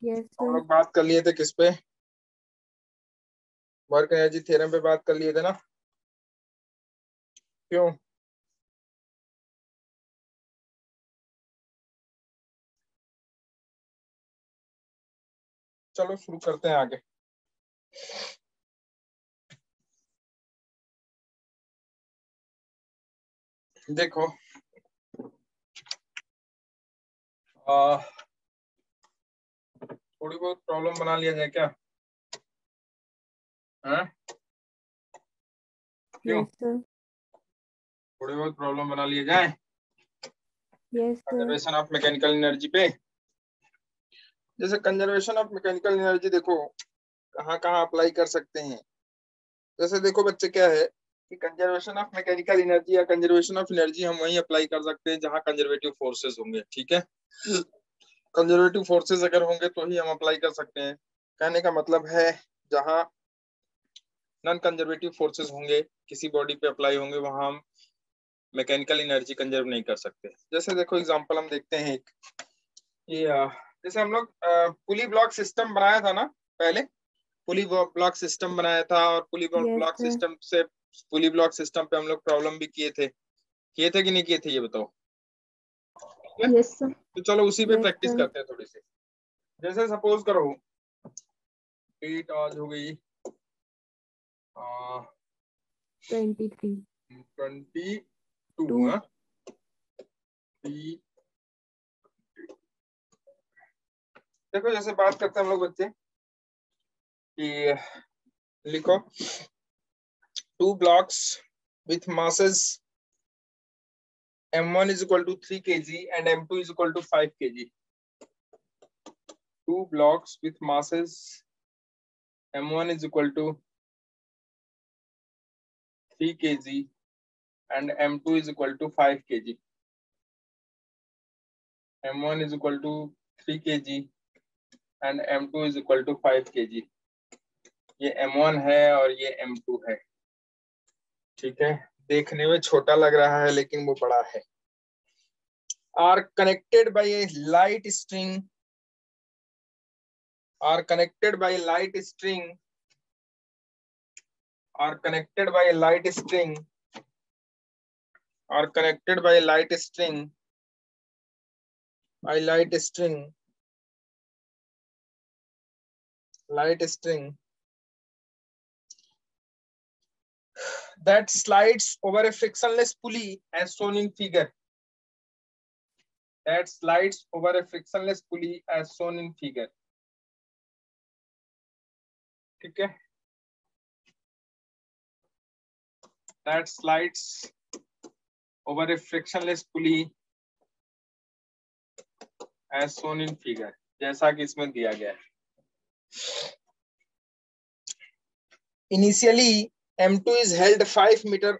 Yes हम sir. लोग बात कर लिए थे किस पे, वर्क एनर्जी थ्योरम पे बात कर लिए थे ना, क्यों? चलो शुरू करते हैं आगे। देखो थोड़ी बहुत प्रॉब्लम बना लिया जाए क्या? हाँ क्यों? Yes sir. थोड़ी बहुत प्रॉब्लम बना लिए जाए yes sir. Conservation of mechanical energy पे। जैसे कंजर्वेशन ऑफ मैकेनिकल एनर्जी देखो कहाँ कहाँ अप्लाई कर सकते हैं। जैसे देखो बच्चे क्या है कि कंजर्वेशन ऑफ मैकेनिकल एनर्जी या कंजर्वेशन ऑफ एनर्जी हम वहीं अप्लाई कर सकते हैं जहाँ कंजर्वेटिव फोर्सेस होंगे, ठीक है। कंजर्वेटिव फोर्सेस अगर होंगे तो ही हम अप्लाई कर सकते हैं। कहने का मतलब है जहाँ नॉन कंजर्वेटिव फोर्सेस होंगे, किसी बॉडी पे अप्लाई होंगे, वहां हम मैकेनिकल एनर्जी कंजर्व नहीं कर सकते। जैसे देखो एग्जांपल हम देखते हैं एक, ये जैसे हम लोग पुली ब्लॉक सिस्टम बनाया था ना पहले, पुली ब्लॉक सिस्टम बनाया था और पुली यस ब्लॉक सर। सिस्टम से, पुली ब्लॉक सिस्टम पे हम लोग प्रॉब्लम भी किए थे कि नहीं किए थे ये बताओ। ठीक है? Yes sir. तो चलो उसी पे यस प्रैक्टिस सर। करते हैं थोड़ी सी। जैसे सपोज करो डेट आज हो गई 23 22 2। हाँ, देखो जैसे बात करते हैं हम लोग बच्चे कि लिखो two blocks with masses m1 is equal to 3 kg and m2 is equal to 5 kg. Two blocks with masses m1 is equal to 3 kg and m2 is equal to 5 kg. m1 is equal to 3 kg and m2 is equal to 5 kg. ये m1 है और ये m2 है, ठीक है। देखने में छोटा लग रहा है लेकिन वो बड़ा है। Are connected by a light string, are connected by a light string, are connected by a light string, are connected by a light string, a light string, light string that slides over a frictionless pulley as shown in figure, that slides over a frictionless pulley as shown in figure, ठीक है। that slides over a frictionless pulley as shown in figure, जैसा कि इसमें दिया गया है। Initially m2 is held 5 meter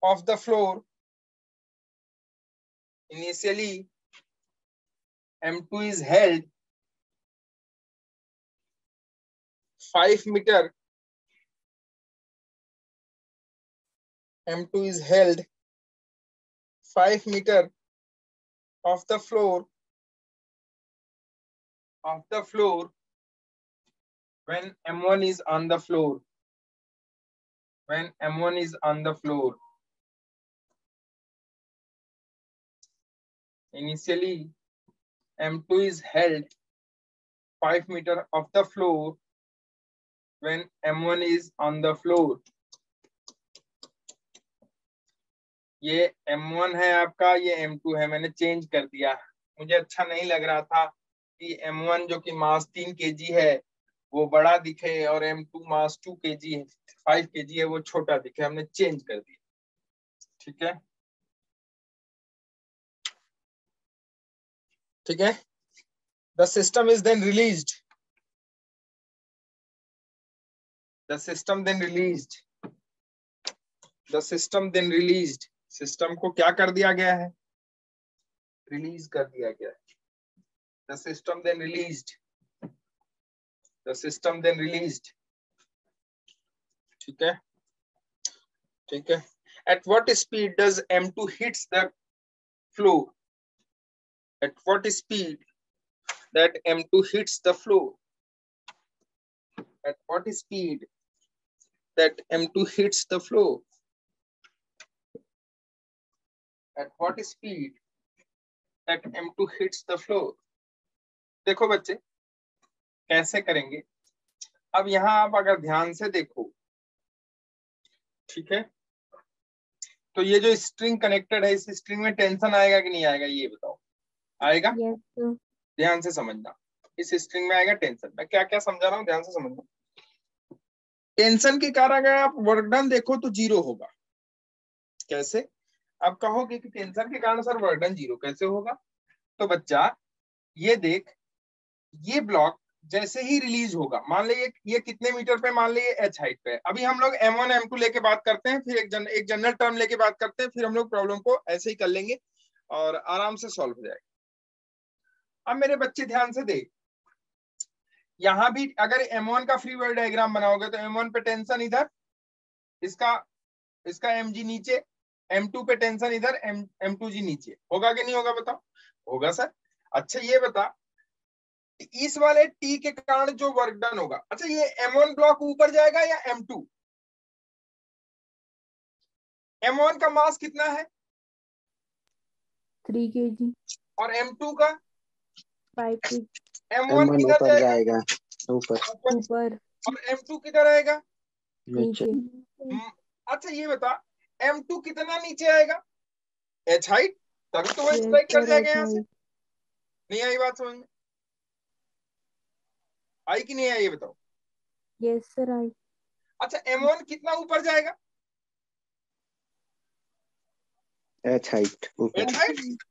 off the floor. Initially m2 is held 5 meter, m2 is held 5 meter off the floor, when m1 is on the floor, when m1 is on the floor. Initially m2 is held 5 meter off the floor when m1 is on the floor. ये m1 है आपका, ये m2 है, मैंने change कर दिया। मुझे अच्छा नहीं लग रहा था कि m1 जो कि मास 3 kg है वो बड़ा दिखे और m2 मास 2 kg है, 5 kg है, वो छोटा दिखे, हमने चेंज कर दिया, ठीक है। ठीक है। The system is then released. The system then released. The system then released. System को क्या कर दिया गया है? रिलीज कर दिया गया है। The system then released. The system then released. ठीक है, ठीक है। At what speed does m2 hits the floor? At what speed that M2 hits the floor? At what speed that M2 hits the floor? At what speed that M2 hits the floor? देखो बच्चे कैसे करेंगे। अब यहाँ आप अगर ध्यान से देखो, ठीक है, तो ये जो स्ट्रिंग कनेक्टेड है, इस स्ट्रिंग में टेंशन आएगा कि नहीं आएगा, ये बताओ। आएगा? Yes, sir. ध्यान से समझना, इस स्ट्रिंग में आएगा टेंशन। मैं क्या क्या समझा रहा हूँ ध्यान से समझना। टेंशन के कारण अगर आप वर्क डन देखो तो 0 होगा। कैसे? आप कहोगे कि टेंशन के कारण सर वर्क डन 0 कैसे होगा? तो बच्चा ये देख, ये ब्लॉक जैसे ही रिलीज होगा, मान लीजिए ये कितने मीटर पे, मान लीजिए h हाइट पे। अभी हम लोग m1 m2 लेके बात करते हैं, फिर एक जनरल टर्म लेके बात करते हैं, फिर हम लोग प्रॉब्लम को ऐसे ही कर लेंगे और आराम से सॉल्व हो जाएगा। अब मेरे बच्चे ध्यान से देख, यहां भी अगर m1 का फ्री बॉडी डायग्राम बनाओगे तो m1 पे टेंशन इधर, इसका mg नीचे, m2 पे टेंशन इधर, m2g नीचे। होगा कि नहीं होगा बताओ? होगा सर। अच्छा ये बता, इस वाले T के कारण जो वर्क डन होगा, अच्छा ये M1 ब्लॉक ऊपर जाएगा या M2? M1 का मास कितना है? 3 kg. और M2 का 5 kg. M1 किधर ऊपर जाएगा? ऊपर. और M2 किधर आएगा? नीचे. अच्छा ये बता, M2 कितना नीचे आएगा? h हाइट, तभी तो वो Yes, स्ट्राइक कर sir, जाएगा H यहाँ से। height. नहीं आई बात समझ में? आई कि नहीं आई ये बताओ? Yes, sir, I. अच्छा M1 कितना ऊपर जाएगा? h हाइट ऊपर। h height?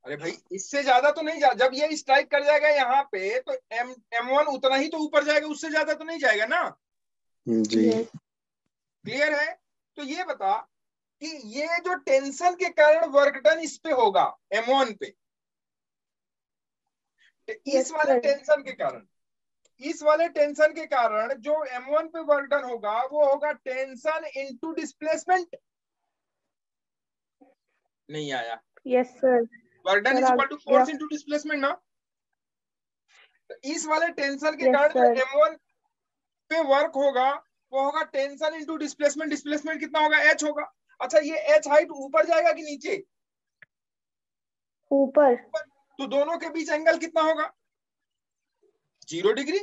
अरे भाई इससे ज्यादा तो नहीं जा, जब ये स्ट्राइक कर जाएगा यहाँ पे तो M1 उतना ही तो ऊपर जाएगा, उससे ज्यादा तो नहीं जाएगा ना? जी। Yes. क्लियर है? तो ये बता कि ये जो टेंशन के कारण वर्क डन इस पे होगा M1 पे, इस वाले टेंशन के कारण, इस वाले टेंशन के कारण जो M1 पे वर्क डन होगा वो होगा टेंशन इनटू डिस्प्लेसमेंट। नहीं आया? Yes, sir. Work done is equal to force into displacement ना? तो इस वाले टेंशन के कारण जो M1 पे वर्क होगा वो होगा टेंशन इनटू डिस्प्लेसमेंट। डिस्प्लेसमेंट कितना होगा? h होगा। अच्छा ये h हाइट ऊपर जाएगा कि नीचे? ऊपर. तो दोनों के बीच एंगल कितना होगा? 0 डिग्री।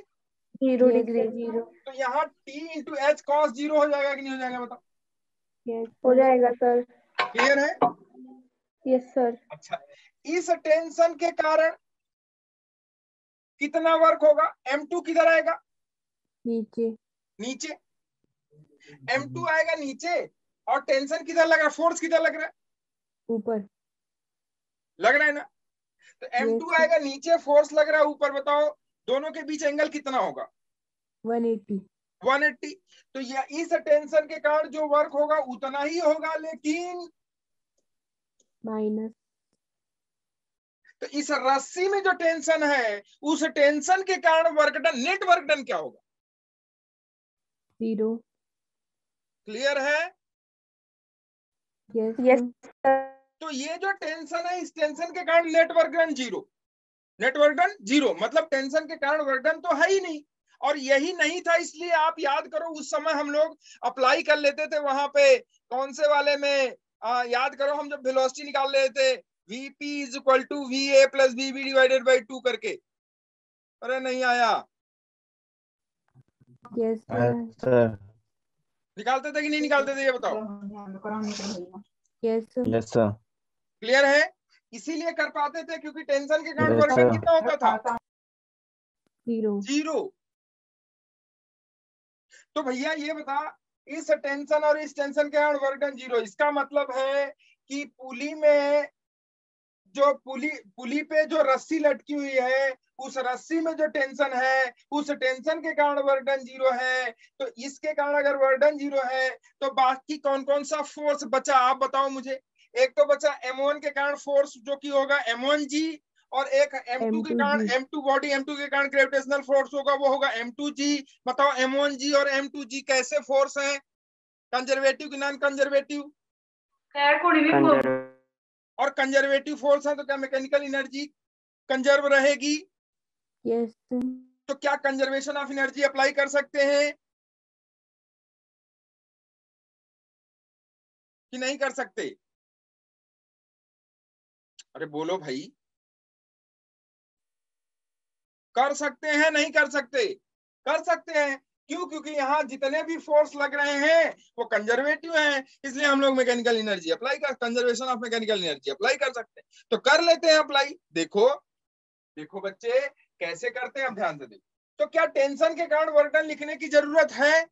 0 degree. 0. तो यहाँ t इंटू एच cos 0 हो जाएगा कि नहीं हो जाएगा बताओ? Yes. हो जाएगा सर. क्लियर है? Yes, sir. अच्छा इस टेंशन के कारण कितना वर्क होगा? M2 किधर आएगा? नीचे. नीचे। M2 आएगा नीचे और टेंशन किधर लग रहा है? फोर्स किधर लग रहा है? ऊपर. लग रहा है ना? तो M2 आएगा नीचे, फोर्स लग रहा है ऊपर। बताओ दोनों के बीच एंगल कितना होगा? 180. 180। तो यह इस टेंशन के कारण जो वर्क होगा उतना ही होगा, लेकिन माइनस. तो इस रस्सी में जो टेंशन है उस टेंशन के कारण work done, net work done क्या होगा? 0. क्लियर है? Yes. Yes. तो ये जो टेंशन है, इस टेंशन के कारण net work done 0। Net work done 0 मतलब टेंशन के कारण वर्क डन तो है ही नहीं। और यही नहीं था, इसलिए आप याद करो उस समय हम लोग अप्लाई कर लेते थे वहां पे, कौन से वाले में, याद करो हम जब वेलोसिटी निकाल रहे थे, Vp is equal to VA plus VB divided by 2 करके। अरे नहीं आया? Yes, sir. निकालते थे कि नहीं निकालते थे ये बताओ? Yes, sir. Yes sir. Clear है? इसीलिए कर पाते थे क्योंकि टेंशन के कारण वर्क डन कितना होता था? 0। तो भैया ये बता, इस टेंशन और इस टेंशन के कारण वर्क डन 0, इसका मतलब है कि पुली में जो पुली पे जो रस्सी लटकी हुई है उस रस्सी में जो टेंशन है उस टेंशन के कारण वर्क डन 0 है। तो इसके कारण अगर वर्क डन 0 है तो बाकी कौन कौन सा फोर्स बचा आप बताओ मुझे? एक तो बचा M1 के कारण फोर्स जो कि होगा M1G, और एक M2 के कारण M2 बॉडी M2 के कारण ग्रेविटेशनल फोर्स होगा वो होगा M2G। बताओ M1G और M2G कैसे फोर्स हैं? कंजर्वेटिव की नॉन कंजर्वेटिव? और कंजर्वेटिव फोर्स है तो क्या मैकेनिकल एनर्जी कंजर्व रहेगी? Yes, sir. तो क्या कंजर्वेशन ऑफ एनर्जी अप्लाई कर सकते हैं कि नहीं कर सकते? अरे बोलो भाई, कर सकते हैं नहीं कर सकते? कर सकते हैं। क्यों? क्योंकि यहाँ जितने भी फोर्स लग रहे हैं वो कंजर्वेटिव हैं, इसलिए हम लोग मैकेनिकल एनर्जी अप्लाई कर, conservation of mechanical energy apply कर सकते हैं। तो कर लेते हैं अप्लाई। देखो देखो बच्चे कैसे करते हैं, अब ध्यान से देखो। तो क्या टेंशन के कारण वर्क डन लिखने की जरूरत है?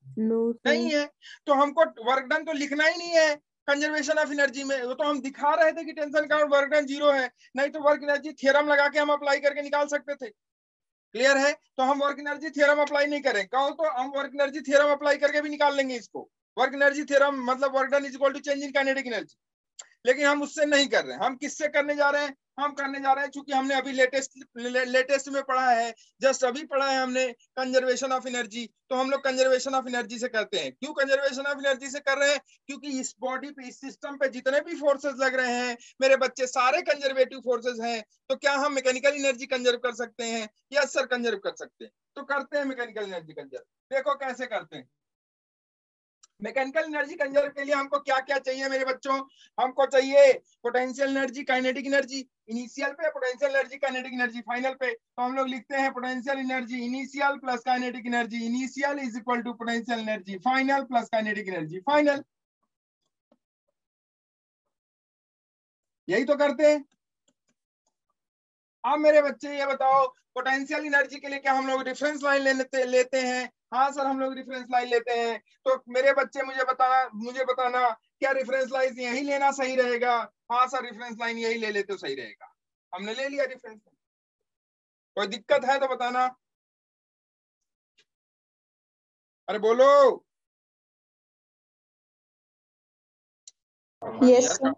No, sir. नहीं है। तो हमको वर्क डन तो लिखना ही नहीं है कंजर्वेशन ऑफ एनर्जी में। वो तो हम दिखा रहे थे कि टेंशन के कारण वर्क डन 0 है, नहीं तो वर्क एनर्जी थ्योरम लगा के हम अप्लाई करके निकाल सकते थे। क्लियर है? तो हम वर्क एनर्जी थ्योरम अप्लाई नहीं करें, कहो तो हम वर्क एनर्जी थ्योरम अप्लाई करके भी निकाल लेंगे इसको। वर्क एनर्जी थ्योरम मतलब work done is equal to change in kinetic energy. लेकिन हम उससे नहीं कर रहे हैं। हम किससे करने जा रहे हैं? हम करने जा रहे हैं, चूंकि हमने अभी लेटेस्ट में पढ़ा है, जस्ट अभी पढ़ा है हमने कंजर्वेशन ऑफ एनर्जी, तो हम लोग कंजर्वेशन ऑफ एनर्जी से करते हैं। क्यों कंजर्वेशन ऑफ एनर्जी से कर रहे हैं? क्योंकि इस बॉडी पे, इस सिस्टम पे जितने भी फोर्सेस लग रहे हैं मेरे बच्चे, सारे कंजर्वेटिव फोर्सेस हैं। तो क्या हम मैकेनिकल एनर्जी कंजर्व कर सकते हैं? यस सर, कंजर्व कर सकते हैं। तो करते हैं मैकेनिकल एनर्जी कंजर्व। देखो कैसे करते हैं। मैकेनिकल एनर्जी कंजर्व के लिए हमको क्या क्या चाहिए मेरे बच्चों? हमको चाहिए potential energy, kinetic energy initial पे, potential energy kinetic energy final पे। तो हम लोग लिखते हैं potential energy initial plus kinetic energy initial is equal to potential energy final plus kinetic energy final. यही तो करते हैं। अब मेरे बच्चे ये बताओ, पोटेंशियल एनर्जी के लिए क्या हम लोग रेफरेंस लाइन लेते हैं? हाँ सर, हम लोग रेफरेंस लाइन लेते हैं। तो मेरे बच्चे मुझे बताना क्या रेफरेंस लाइन यही लेना सही रहेगा? हाँ सर, रेफरेंस लाइन यही ले लेते तो सही रहेगा। हमने ले लिया रेफरेंस लाइन। कोई दिक्कत है तो बताना। अरे बोलो। Yes, sir.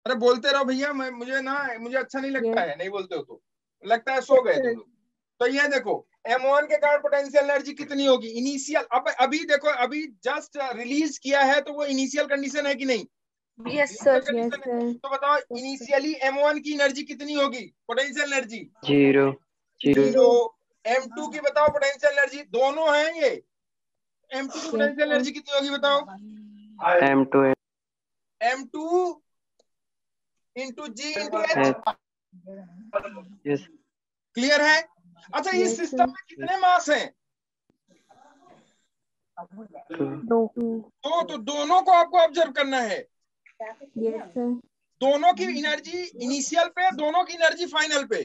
अरे बोलते रहो भैया, मुझे अच्छा नहीं लगता Yes. है, नहीं बोलते हो तो लगता है सो गए तुम लोग। तो ये देखो, M1 के कारण पोटेंशियल एनर्जी कितनी होगी इनिशियल? अब अभी देखो, अभी जस्ट रिलीज किया है, तो वो इनिशियल कंडीशन है कि नहीं? Yes, sir. Initial Yes, condition है। sir. तो बताओ इनिशियली M1 की एनर्जी कितनी होगी पोटेंशियल एनर्जी? 0 0 जीरो। M2 की बताओ पोटेंशियल एनर्जी, दोनों हैं ये। M2 की Yes, पोटेंशियल sir. एनर्जी कितनी होगी बताओ? M2 M2 into G into H। yes clear है? अच्छा, इस Yes, सिस्टम sir. में कितने मास हैं? 2. तो दोनों को आपको ऑब्जर्व करना है। Yes, sir. दोनों की एनर्जी इनिशियल पे, दोनों की एनर्जी फाइनल पे।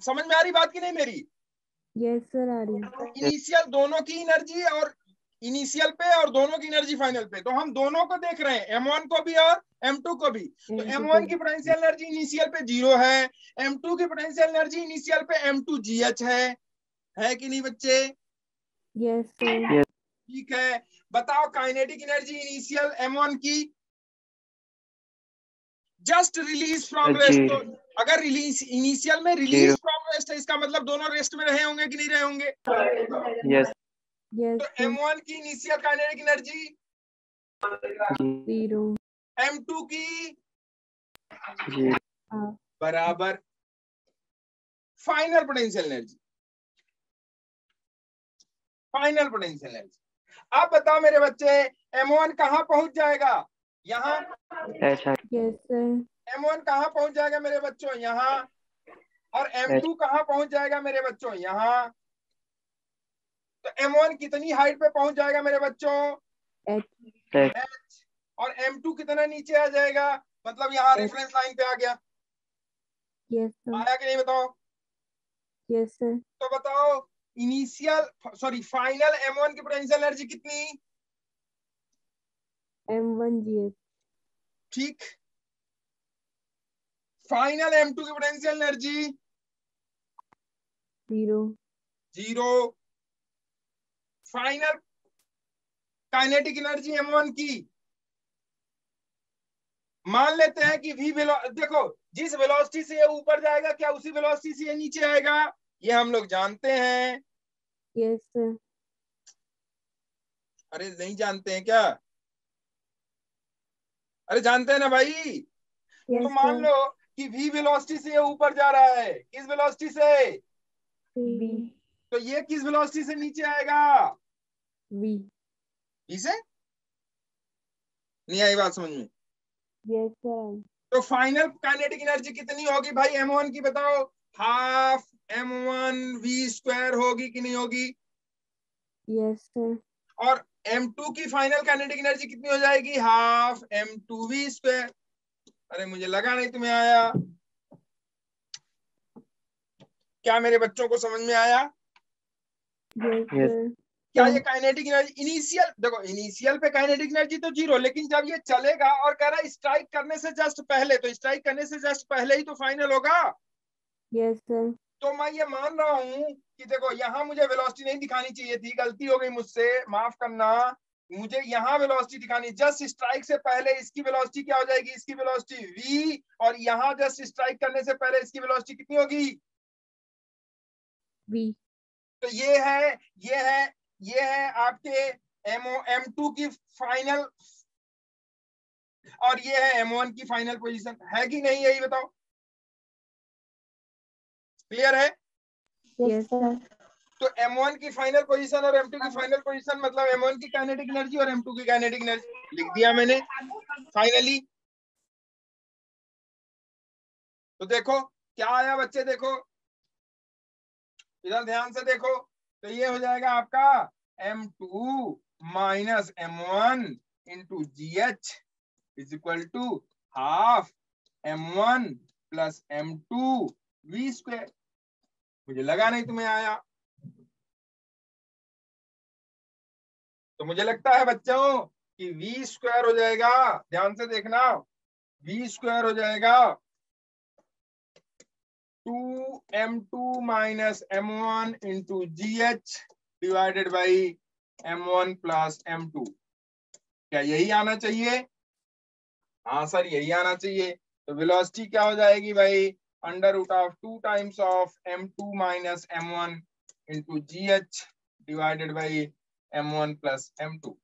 समझ में आ रही बात की नहीं मेरी? Yes, sir. आ रही। इनिशियल दोनों की एनर्जी और इनिशियल पे, और दोनों की एनर्जी फाइनल पे। तो हम दोनों को देख रहे हैं, M1 को भी और M2 को भी। तो M1 की पोटेंशियल एनर्जी इनिशियल पे 0 है, M2 की पोटेंशियल एनर्जी इनिशियल पे M2GH है कि नहीं बच्चे? Yes, sir. ठीक है। बताओ काइनेटिक एनर्जी इनिशियल M1 की जस्ट रिलीज फ्रॉम रेस्ट। तो अगर रिलीज इनिशियल में रिलीज फ्रॉम रेस्ट है, इसका मतलब दोनों रेस्ट में रहे होंगे कि नहीं रहे होंगे? yes Yes, तो sir. M1 की इनिशियल काइनेटिक एनर्जी 0. M2 की 0 बराबर final potential energy, final potential energy. अब बताओ मेरे बच्चे, M1 कहां पहुंच जाएगा? यहाँ। H Yes, sir. M1 कहां पहुंच जाएगा मेरे बच्चों? यहाँ। और M2 कहां पहुंच जाएगा मेरे बच्चों? यहाँ। तो M1 कितनी हाइट पे पहुंच जाएगा मेरे बच्चों? H. H। और M2 कितना नीचे आ जाएगा? मतलब यहाँ रेफरेंस लाइन पे आ गया। Yes, sir. आया कि नहीं बताओ? Yes, sir. तो बताओ फाइनल M1 की पोटेंशियल एनर्जी कितनी? M1GH. ठीक। फाइनल M2 की potential energy 0. 0। Final kinetic energy M1 की मान लेते हैं कि देखो, जिस वेलोसिटी से ये ऊपर जाएगा, क्या उसी वेलोसिटी से ये नीचे आएगा? ये हम लोग जानते हैं। Yes, sir. अरे नहीं जानते हैं क्या? अरे जानते हैं ना भाई। Yes, तो मान sir. लो कि v वेलोसिटी से ये ऊपर जा रहा है, किस वेलोसिटी से, V तो ये किस वेलोसिटी से नीचे आएगा, V v से। नहीं आई बात समझ में? yes sir तो फाइनल काइनेटिक एनर्जी कितनी होगी भाई m1 की, बताओ, हाफ m1v² होगी कि नहीं होगी, yes sir और m2 की फाइनल काइनेटिक एनर्जी कितनी हो जाएगी, हाफ m2v²। अरे मुझे लगा नहीं तुम्हें आया, क्या मेरे बच्चों को समझ में आया? yes Yes. sir क्या ये काइनेटिक एनर्जी इनिशियल, देखो इनिशियल पे काइनेटिक एनर्जी तो जीरो, लेकिन जब ये चलेगा और कह रहा है स्ट्राइक करने से जस्ट पहले, तो स्ट्राइक करने से जस्ट पहले ही तो फाइनल होगा। yes sir तो मैं ये मान रहा हूं कि देखो यहाँ मुझे वेलोसिटी नहीं दिखानी चाहिए थी, गलती हो गई मुझसे, माफ करना, मुझे यहाँ वेलोसिटी दिखानी, जस्ट स्ट्राइक से पहले इसकी वेलोसिटी क्या हो जाएगी, इसकी वेलोसिटी v, और यहाँ जस्ट स्ट्राइक करने से पहले इसकी वेलोसिटी कितनी होगी, V तो ये है आपके m2 की फाइनल, और ये है m1 की फाइनल पोजीशन, है कि नहीं, यही बताओ, क्लियर है? yes sir तो m1 की फाइनल पोजीशन और m2 की फाइनल पोजीशन, मतलब m1 की काइनेटिक एनर्जी और m2 की काइनेटिक एनर्जी लिख दिया मैंने फाइनली। तो देखो क्या आया बच्चे, देखो इधर ध्यान से देखो, तो ये हो जाएगा आपका m2 minus m1 into GH is equal to half m1 plus m2 v²। मुझे लगा नहीं तुम्हें आया, तो मुझे लगता है बच्चों कि v² हो जाएगा, ध्यान से देखना, v² हो जाएगा 2m2 minus m1 into GH divided by m1 plus m2। क्या यही आना चाहिए? हाँ सर यही आना चाहिए। तो वेलोसिटी क्या हो जाएगी भाई, under root of 2 times of m2 minus m1 into GH divided by m1 plus m2।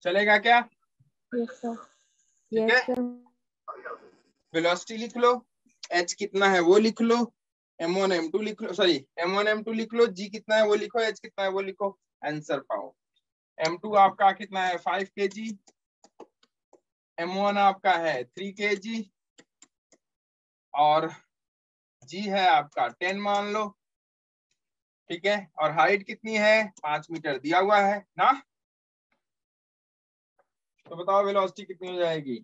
चलेगा क्या? yes sir ठीक yes है, sir वेलोसिटी लिख लो, h कितना है वो लिख लो, m1 m2 लिख लो, सॉरी m1 m2 लिख लो, g कितना है वो लिखो, h कितना है वो लिखो, आंसर पाओ। m2 आपका कितना है 5 kg, m1 आपका है 3 kg, और g है आपका 10 मान लो, ठीक है, और हाइट कितनी है 5 मीटर दिया हुआ है ना। तो बताओ वेलोसिटी कितनी हो जाएगी,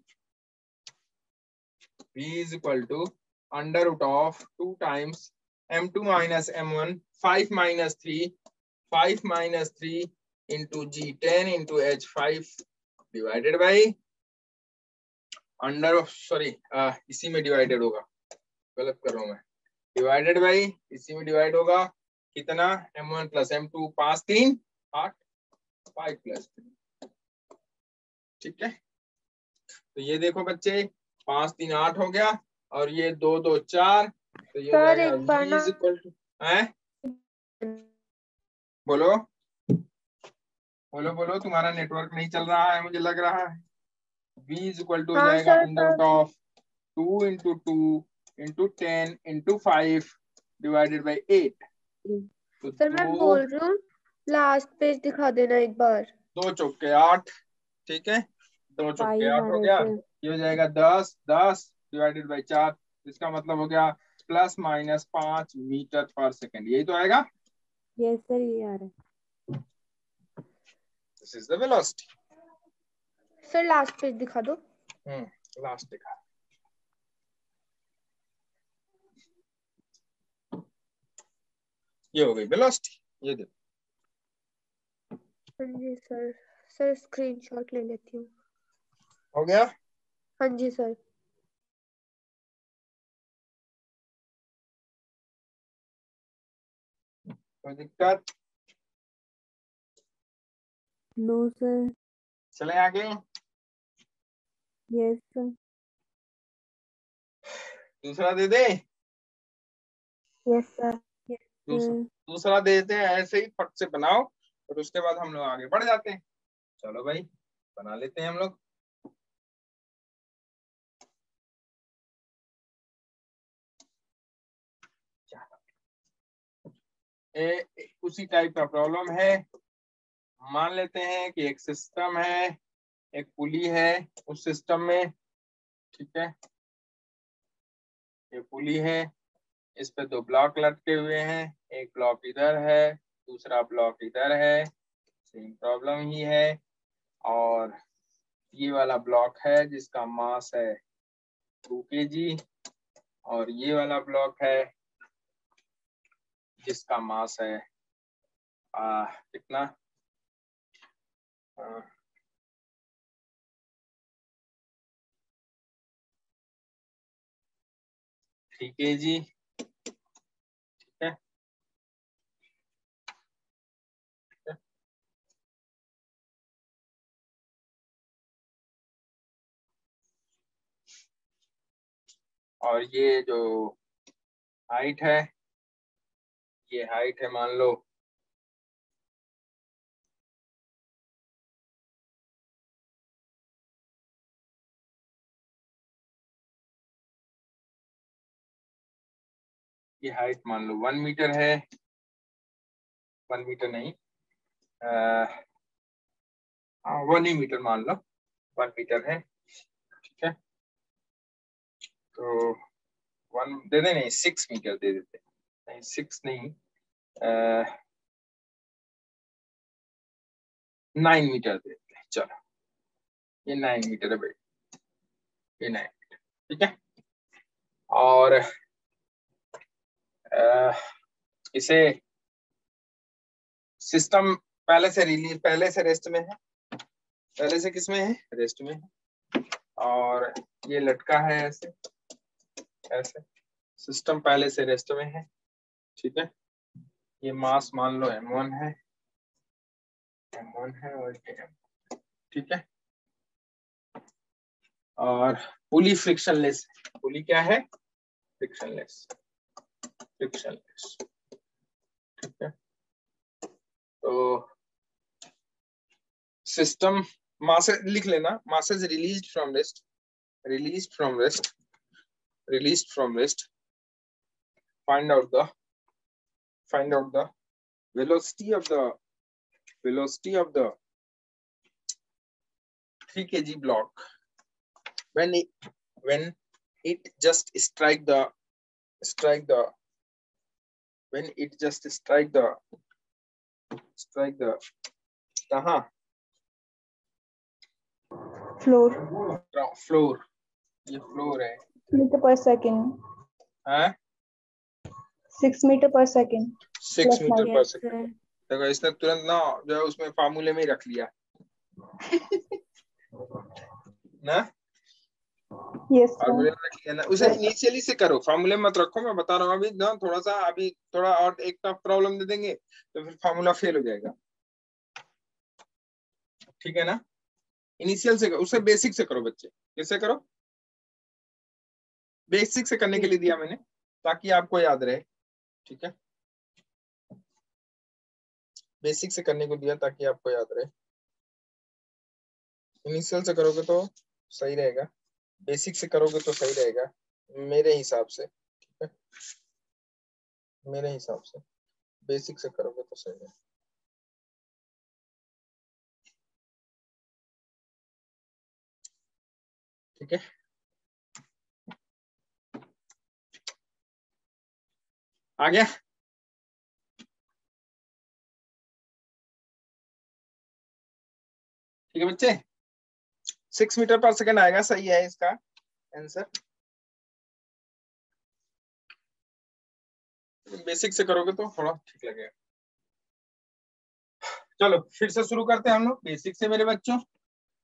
v is equal to under root of 2 times m2 minus m1, 5 minus 3, 5 minus 3 into g 10 into h 5 divided by under, sorry इसी में डिवाइडेड होगा, गलत कर रहा हूं मैं, डिवाइडेड बाई इसी में डिवाइड होगा कितना, m1 प्लस m2, 5 3 8, 5 प्लस 3, ठीक है। तो ये देखो बच्चे 5 3 8 हो गया, और ये 2 2 4, तो ये हो सर जाएगा एक बार v ना इज इक्वल टू, है बोलो बोलो बोलो, तुम्हारा नेटवर्क नहीं चल रहा है मुझे लग रहा है। v इज इक्वल टू हो हाँ जाएगा sir under root of 2 into 2 into 10 into 5 divided by 8। तो सर मैं 2 बोल रही हूँ लास्ट पेज दिखा देना एक बार। 2 चौके 8, ठीक है, 2 चौके 5 8 हो आ गया, रहे थे ये हो जाएगा 10 10 डिवाइडेड बाई 4, इसका मतलब हो गया प्लस माइनस 5 मीटर पर सेकेंड, यही तो आएगा। yes sir ये आ रहा है this is the velocity. Sir last page दिखा दो। लास्ट दिखा, ये हो गई वेलोसिटी, ये देखो, हाँ जी सर सर स्क्रीनशॉट ले लेती हूँ। हो गया। हाँ जी सर कोई दिक्कत? नो सर चले आगे, yes sir दूसरा दे दे, yes sir yes sir दूसरा दे देते हैं, ऐसे ही फट से बनाओ, और उसके बाद हम लोग आगे बढ़ जाते हैं। चलो भाई बना लेते हैं हम लोग। उसी टाइप का प्रॉब्लम है। मान लेते हैं कि एक सिस्टम है, एक पुली है उस सिस्टम में, ठीक है। ये पुली है, इस पे 2 ब्लॉक लटके हुए हैं, एक ब्लॉक इधर है, दूसरा ब्लॉक इधर है, सेम प्रॉब्लम ही है। और ये वाला ब्लॉक है जिसका मास है 2 kg, और ये वाला ब्लॉक है जिसका मास है कितना 3 kg, ठीक है। और ये जो हाइट है, ये हाइट है मान लो ये हाइट मान लो 1 मीटर है, 1 मीटर नहीं 1 ही मीटर मान लो, 1 मीटर है, ठीक है। तो 1 दे दे, नहीं 6 मीटर दे देते, नहीं 6 नहीं 9 मीटर दे देते हैं, चलो ये 9 मीटर है भाई, ये 9 मीटर, ठीक है। और इसे सिस्टम पहले से रेस्ट में है, पहले से किस में है, रेस्ट में है। और ये लटका है ऐसे ऐसे, सिस्टम पहले से रेस्ट में है, ठीक है। ये मास मान लो m1 है, m1 है और ये m, ठीक है। और पुली फ्रिक्शनलेस, पुली क्या है, फ्रिक्शनलेस, फ्रिक्शनलेस, ठीक है। तो सिस्टम मास लिख लेना, masses released from rest, released from rest, released from rest, find out the velocity of the 3 kg block when it just strike the कहाँ, फ्लोर, फ्लोर, ये फ्लोर है, मीटर पर सेकेंड, हाँ 6 मीटर पर सेकेंड, 6 मीटर पर second. देखो इसने तुरंत ना जो है उसमें फार्मूले में ही रख लिया ना, यस फार्मूले सर, में रख लिया ना, उसे इनिशियली से करो, फार्मूले मत रखो, मैं बता रहा हूँ अभी ना, थोड़ा सा अभी थोड़ा और एक टफ प्रॉब्लम दे देंगे तो फिर फार्मूला फेल हो जाएगा, ठीक है ना। इनिशियल से करो, उसे बेसिक से करो बच्चे, किससे करो, बेसिक से करने के लिए दिया मैंने ताकि आपको याद रहे, ठीक है। बेसिक से करने को दिया ताकि आपको याद रहे, इनिशियल से करोगे तो सही रहेगा, बेसिक से करोगे तो सही रहेगा मेरे हिसाब से, ठीक है। मेरे हिसाब से बेसिक से करोगे तो सही रहेगा, ठीक है। आ गया, ठीक है बच्चे, 6 मीटर पर सेकंड आएगा, सही है इसका आंसर। बेसिक से करोगे तो थोड़ा ठीक लगेगा। चलो फिर से शुरू करते हैं हम लोग बेसिक से मेरे बच्चों,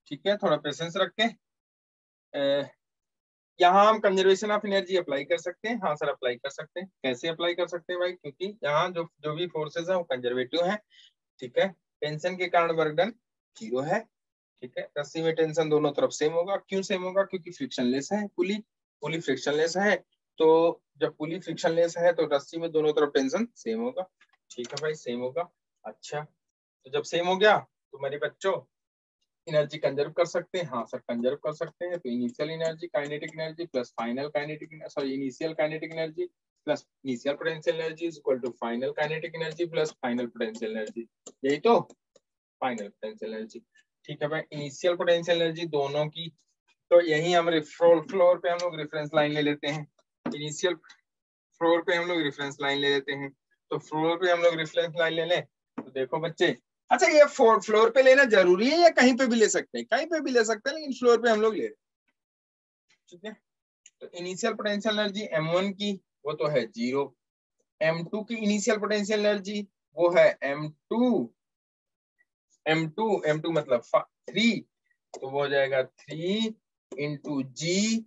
ठीक है। थोड़ा पेशेंस रख के यहाँ हम कंजर्वेशन ऑफ एनर्जी अप्लाई कर सकते हैं, हाँ सर अप्लाई कर सकते हैं। कैसे अप्लाई कर सकते हैं भाई, क्योंकि यहाँ जो भी फोर्सेस है वो कंजर्वेटिव है, ठीक है। टेंशन के कारण वर्क डन 0 है, ठीक है। रस्सी में टेंशन दोनों तरफ सेम होगा, क्यों सेम होगा, क्योंकि फ्रिक्शनलेस है पुली फ्रिक्शनलेस है, तो जब पुली फ्रिक्शनलेस है तो रस्सी में दोनों तरफ टेंशन सेम होगा, ठीक है भाई सेम होगा। अच्छा, तो जब सेम हो गया तो मेरे बच्चों एनर्जी कंजर्व कर सकते हैं, हाँ सर कंजर्व कर सकते हैं। तो initial energy kinetic energy plus final kinetic, sorry initial kinetic energy plus initial potential energy is equal to final kinetic energy plus final potential energy, यही तो फाइनल पोटेंशियल एनर्जी। ठीक है भाई, इनिशियल पोटेंशियल एनर्जी दोनों की, तो यही हम फ्लोर पे हम लोग रेफरेंस लाइन ले लेते हैं, इनिशियल फ्लोर पे हम लोग रेफरेंस लाइन ले लेते हैं। तो फ्लोर पे हम लोग रेफरेंस लाइन ले लें तो देखो बच्चे, अच्छा ये फ्लोर पे लेना जरूरी है या कहीं पे भी ले सकते हैं? कहीं पे भी ले सकते हैं, लेकिन फ्लोर पे हम लोग ले रहे हैं। ठीक है, तो इनिशियल पोटेंशियल एनर्जी m1 की वो तो है 0, m2 की इनिशियल पोटेंशियल एनर्जी वो है m2 मतलब 3, तो वो हो जाएगा 3 इंटू जी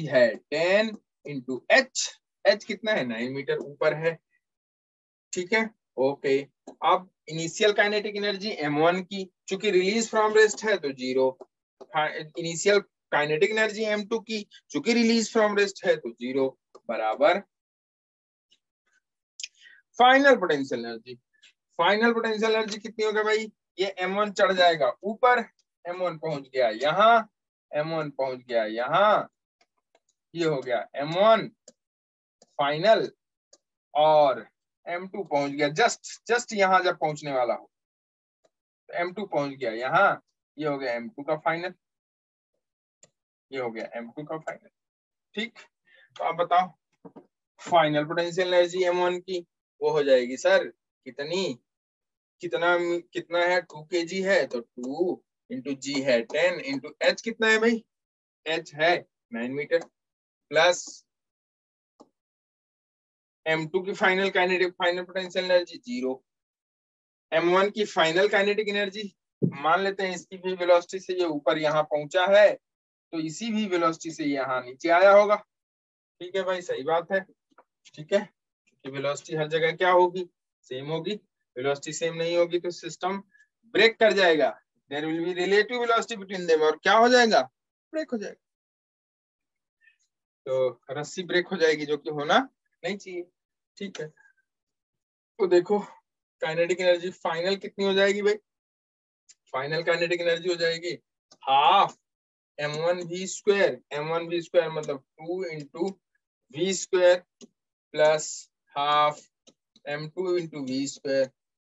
है 10 इंटू h कितना है 9 मीटर ऊपर है। ठीक है, ओके। अब इनिशियल काइनेटिक एनर्जी m1 की, चूंकि रिलीज फ्रॉम रेस्ट है तो 0, इनिशियल काइनेटिक एनर्जी m2 की, चूंकि रिलीज फ्रॉम रेस्ट है तो 0, बराबर final potential energy. Final potential energy कितनी होगी भाई? ये m1 चढ़ जाएगा ऊपर, m1 पहुंच गया यहाँ, m1 पहुंच गया यहाँ, ये हो गया m1 फाइनल, और m2 पहुंच गया जस्ट यहाँ जब पहुंचने वाला हो, तो m2 पहुंच गया यहाँ, ये हो गया m2 का फाइनल, ये हो गया m2 का फाइनल। ठीक, तो आप बताओ फाइनल पोटेंशियल एनर्जी m1 की वो हो जाएगी सर कितनी, कितना है 2 kg है, तो 2 इंटू जी है 10 इंटू h कितना है भाई? h है 9 मीटर, प्लस m2 की फाइनल पोटेंशियल एनर्जी 0, m1 की फाइनल काइनेटिक एनर्जी मान लेते हैं इसकी भी वेलोसिटी से ये ऊपर यहाँ पहुंचा है, तो इसी भी वेलोसिटी से यहाँ नीचे आया होगा। ठीक है भाई, सही बात है। ठीक है, क्योंकि वेलोसिटी हर जगह क्या होगी? सेम होगी। वेलोसिटी सेम नहीं होगी तो सिस्टम ब्रेक कर जाएगा, there will be relative velocity between them, और क्या हो जाएगा? ब्रेक हो जाएगा। तो रस्सी ब्रेक हो जाएगी, जो कि होना नहीं चाहिए। ठीक है, तो देखो काइनेटिक एनर्जी फाइनल कितनी हो जाएगी भाई? फाइनल काइनेटिक एनर्जी हो जाएगी हाफ m1v², मतलब 2 into v² plus half m2 into v²,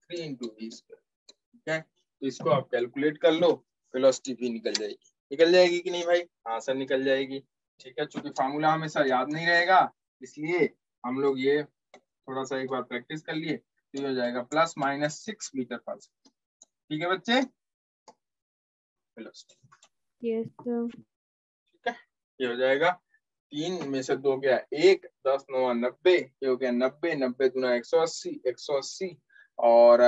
3 into v²। ठीक है, तो इसको आप कैलकुलेट कर लो, वेलोसिटी भी निकल जाएगी कि नहीं भाई? हाँ सर निकल जाएगी। ठीक है, चूंकि फार्मूला हमेशा याद नहीं रहेगा, इसलिए हम लोग ये थोड़ा सा एक बार प्रैक्टिस कर लिए, तो ये हो जाएगा प्लस माइनस 6 मीटर पर सेकंड। ठीक है बच्चे, वेलोसिटी। Yes sir. ठीक है, ये हो जाएगा 3 में से 2 गया 1, 10 9 90, ये हो गया 90, 90 गुना 180, 180 और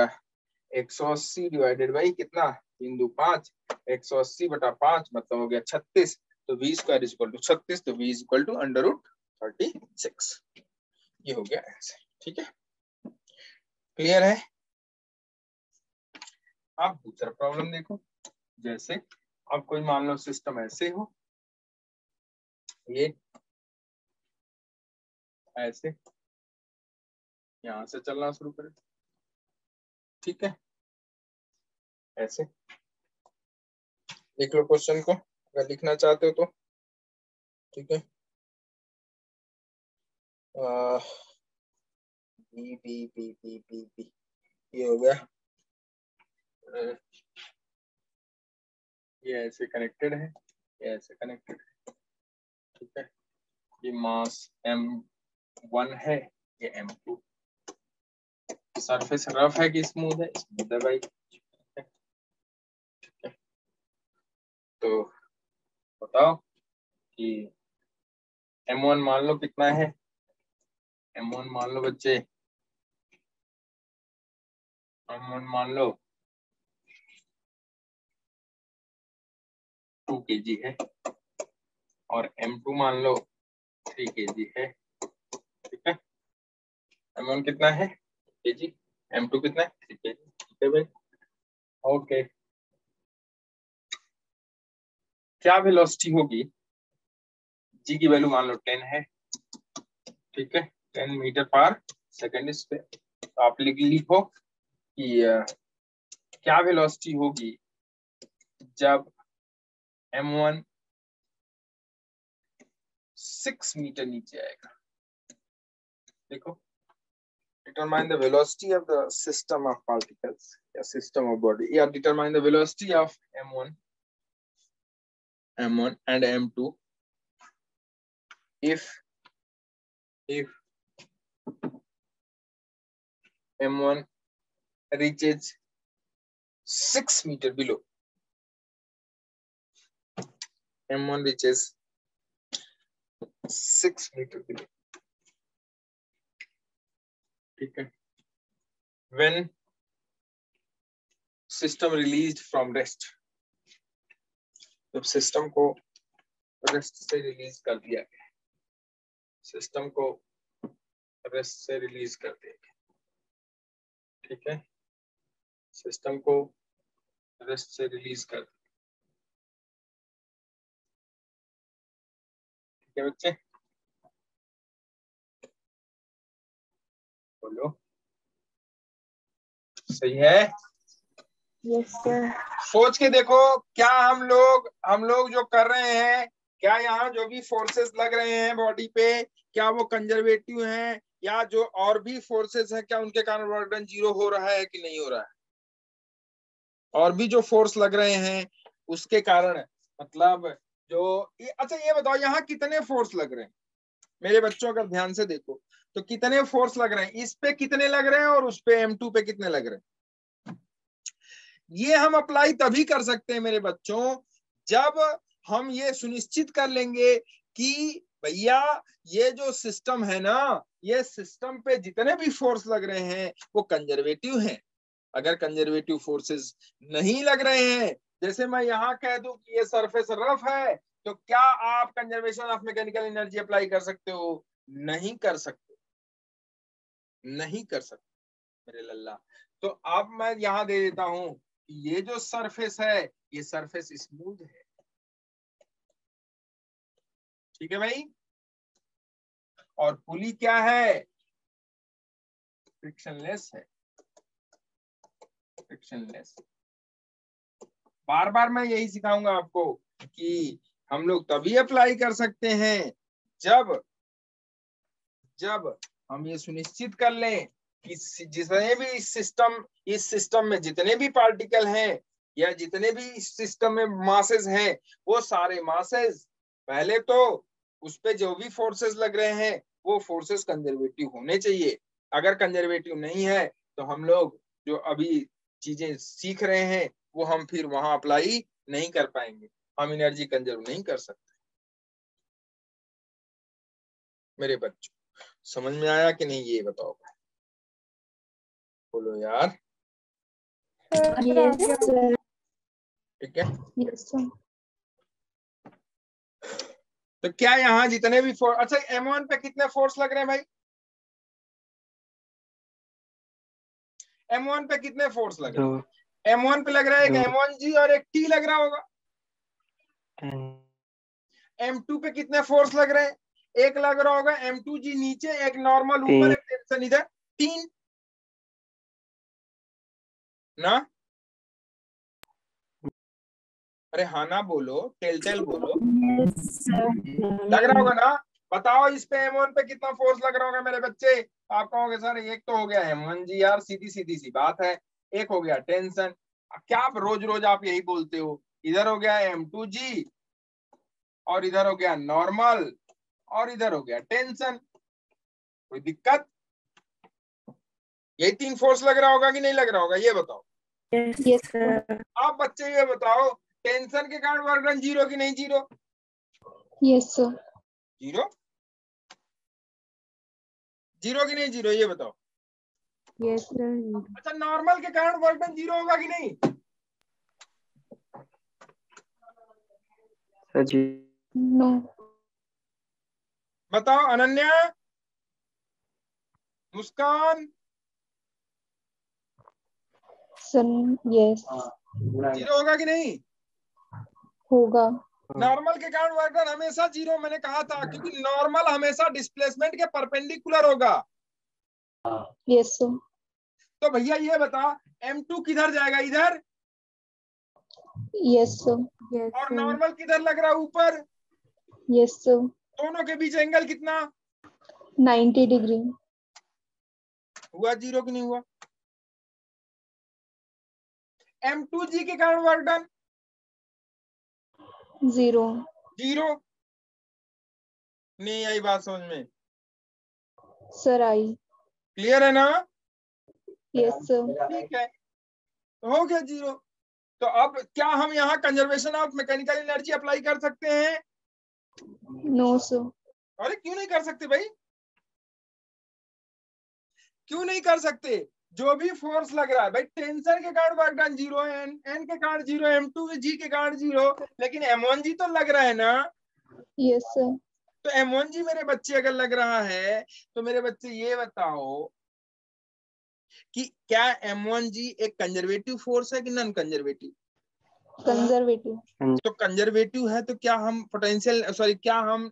180 डिवाइडेड बाई कितना? 3 2 5, 180 बटा 5 मतलब हो गया 36, तो v² इज इक्वल टू 36, तो v इज इक्वल टू √36। ये हो गया आंसर। ठीक है, क्लियर है? आप दूसरा प्रॉब्लम देखो, जैसे अब कोई मान लो सिस्टम ऐसे हो, ये ऐसे यहां से चलना शुरू करें। ठीक है, ऐसे लिख लो क्वेश्चन को अगर लिखना चाहते हो तो। ठीक है, B B B B B B ये हो गया, ये ऐसे कनेक्टेड है, ये ऐसे कनेक्टेड है। ठीक है, ये मास m1 है, ये m2। सरफेस रफ है कि स्मूथ है? स्मूथ है भाई। ठीक है, तो बताओ कि m1 मान लो कितना है? m1 मान लो बच्चे, m1 मान लो 2 kg है, और m2 मान लो 3 kg है। ठीक है, m1 कितना है? kg, m2 कितना है? 3 kg। ठीक है भाई, ओके। क्या वेलोसिटी होगी? जी की वैल्यू मान लो 10 है। ठीक है, 10 मीटर पर सेकेंड स्क्वायर। तो आप लिखो कि क्या वेलोसिटी होगी जब m1 6 मीटर नीचे आएगा? देखो, determine the velocity of the system of particles या system of body या determine the velocity of m1 and m2 if m1 reaches 6 meter below, m1 reaches 6 meter below, ठीक है, when system released from rest, जब system को rest से release कर दिया गया, सिस्टम को रेस्ट से रिलीज कर दिया गया, ठीक है, सिस्टम को रेस्ट से रिलीज कर दिया, ठीक है बच्चे, बोलो सही है? Yes, sir. सोच के देखो, क्या हम लोग जो कर रहे हैं, क्या यहाँ जो भी फोर्सेस लग रहे हैं बॉडी पे, क्या वो कंजर्वेटिव हैं, या जो और भी फोर्सेस हैं, क्या उनके कारण वर्क डन जीरो हो रहा है कि नहीं हो रहा है? और भी जो फोर्स लग रहे हैं उसके कारण, मतलब अच्छा ये बताओ, यहाँ कितने फोर्स लग रहे हैं मेरे बच्चों? अगर ध्यान से देखो तो कितने फोर्स लग रहे हैं, इस पे कितने लग रहे हैं और उस पे M2 पे कितने लग रहे हैं? ये हम अप्लाई तभी कर सकते हैं मेरे बच्चों जब हम ये सुनिश्चित कर लेंगे कि भैया ये जो सिस्टम है ना, ये सिस्टम पे जितने भी फोर्स लग रहे हैं वो कंजर्वेटिव हैं। अगर कंजर्वेटिव फोर्सेस नहीं लग रहे हैं, जैसे मैं यहाँ कह दूं कि ये सरफेस रफ है, तो क्या आप conservation of mechanical energy apply कर सकते हो? नहीं कर सकते, नहीं कर सकते मेरे लल्ला। तो अब मैं यहाँ दे देता हूं, ये जो सरफेस है ये सरफेस स्मूथ है, ठीक है भाई, और पुली क्या है? फ्रिक्शनलेस है, फ्रिक्शनलेस। बार बार मैं यही सिखाऊंगा आपको कि हम लोग तभी अप्लाई कर सकते हैं जब हम ये सुनिश्चित कर लें कि जितने भी इस सिस्टम में जितने भी पार्टिकल हैं या जितने भी इस सिस्टम में मासेस हैं, वो सारे मासेस पहले तो उस पे जो भी फोर्सेस लग रहे हैं वो फोर्सेस कंजर्वेटिव होने चाहिए। अगर कंजर्वेटिव नहीं है तो हम लोग जो अभी चीजें सीख रहे हैं वो हम फिर वहां अप्लाई नहीं कर पाएंगे, हम एनर्जी कंजर्व नहीं कर सकते। मेरे बच्चों समझ में आया कि नहीं, ये बताओ, बोलो यार। Yes, sir. ठीक है, Yes, sir. तो क्या यहाँ जितने भी फोर्स, अच्छा M1 पे कितने फोर्स लग रहे हैं भाई? M1 पे कितने फोर्स लग रहे हैं? M1 पे लग रहा है एक M1G और एक T लग रहा होगा। M2 पे कितने फोर्स लग रहे हैं? एक लग रहा होगा M2G नीचे, एक नॉर्मल ऊपर, एक टेंशन इधर, 3 ना? अरे हाँ ना बोलो, टेल बोलो। लग रहा होगा ना? बताओ इस पे M1 पे कितना फोर्स लग रहा होगा मेरे बच्चे? आप कहोगे सर एक तो हो गया M1G यार, सीधी सी बात है, एक हो गया टेंशन। क्या आप रोज आप यही बोलते हो? इधर हो गया M2G और इधर हो गया नॉर्मल और इधर हो गया टेंशन, कोई दिक्कत? यही 3 फोर्स लग रहा होगा कि नहीं लग रहा होगा, ये बताओ। Yes, sir. आप बच्चे ये बताओ, टेंशन के कारण वर्क डन जीरो कि नहीं जीरो? Yes, sir. जीरो की नहीं जीरो, ये बताओ। Yes, sir. अच्छा नॉर्मल के कारण वर्क डन जीरो होगा कि नहीं? जी No. बताओ अनन्या, मुस्कान, Sir, yes. जीरो होगा कि नहीं? होगा. नॉर्मल के कारण वर्क डन हमेशा जीरो, मैंने कहा था, क्योंकि नॉर्मल हमेशा डिस्प्लेसमेंट के परपेंडिकुलर होगा। Yes, sir. तो भैया ये बता, M2 किधर जाएगा? इधर। Yes, sir. Yes, और sir. नॉर्मल किधर लग रहा है? ऊपर। Yes, sir. दोनों के बीच एंगल कितना? 90 degree. हुआ जीरो कि नहीं हुआ? M2G के कारण वर्क डन 0. जीरो। नहीं आई बात समझ में? Sir, I. क्लियर है ना? Yes, sir. ठीक है, तो हो गया जीरो। तो अब क्या हम यहाँ conservation of mechanical energy apply कर सकते हैं? No, sir. अरे क्यों नहीं कर सकते भाई? क्यों नहीं कर सकते? जो भी फोर्स लग रहा है भाई, टेंशन के कारण वर्क डन जीरो, एन के कारण जीरो, M2G के कारण जीरो, लेकिन M1G तो लग रहा है ना? Yes, sir. तो M1G मेरे बच्चे अगर लग रहा है तो मेरे बच्चे ये बताओ कि क्या M1G एक कंजर्वेटिव फोर्स है कि नॉन कंजर्वेटिव? Conservative. तो कंजर्वेटिव है तो क्या हम क्या हम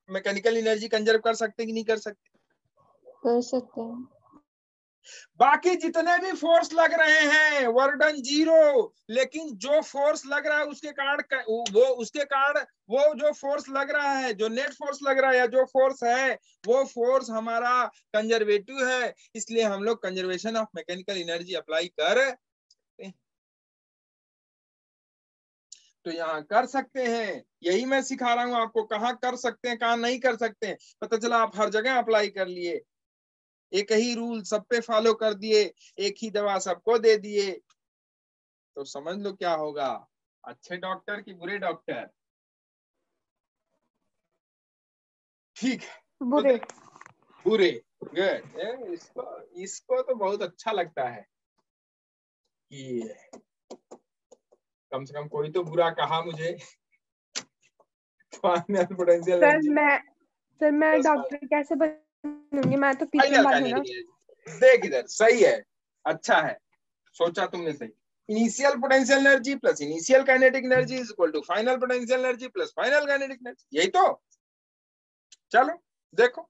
मैकेनिकल एनर्जी कंजर्व कर सकते हैं कि नहीं कर सकते? कर सकते हैं. बाकी जितने भी फोर्स लग रहे हैं वर्क डन जीरो, लेकिन जो फोर्स लग रहा है उसके कारण वो जो फोर्स लग रहा है, जो नेट फोर्स लग रहा है या जो फोर्स है, वो फोर्स हमारा कंजर्वेटिव है, इसलिए हम लोग conservation of mechanical energy apply कर, तो यहाँ कर सकते हैं। यही मैं सिखा रहा हूं आपको, कहाँ कर सकते हैं कहाँ नहीं कर सकते हैं। पता चला आप हर जगह अप्लाई कर लिए, एक ही रूल सब पे फॉलो कर दिए, एक ही दवा सबको दे दिए, तो समझ लो क्या होगा, अच्छे डॉक्टर की बुरे डॉक्टर? ठीक है, बुरे. बुरे। गुड। इसको तो बहुत अच्छा लगता है कि कम से कम कोई तो बुरा कहा मुझे। फाइनल पोटेंशियल सर मैं डॉक्टर कैसे बनूंगी? मैं तो पीछे फाइनल वाली हूँ ना। देख इधर, सही है, अच्छा है, सोचा तुमने सही। Initial potential energy plus initial kinetic energy is equal to final potential energy plus final kinetic energy, यही तो। चलो देखो,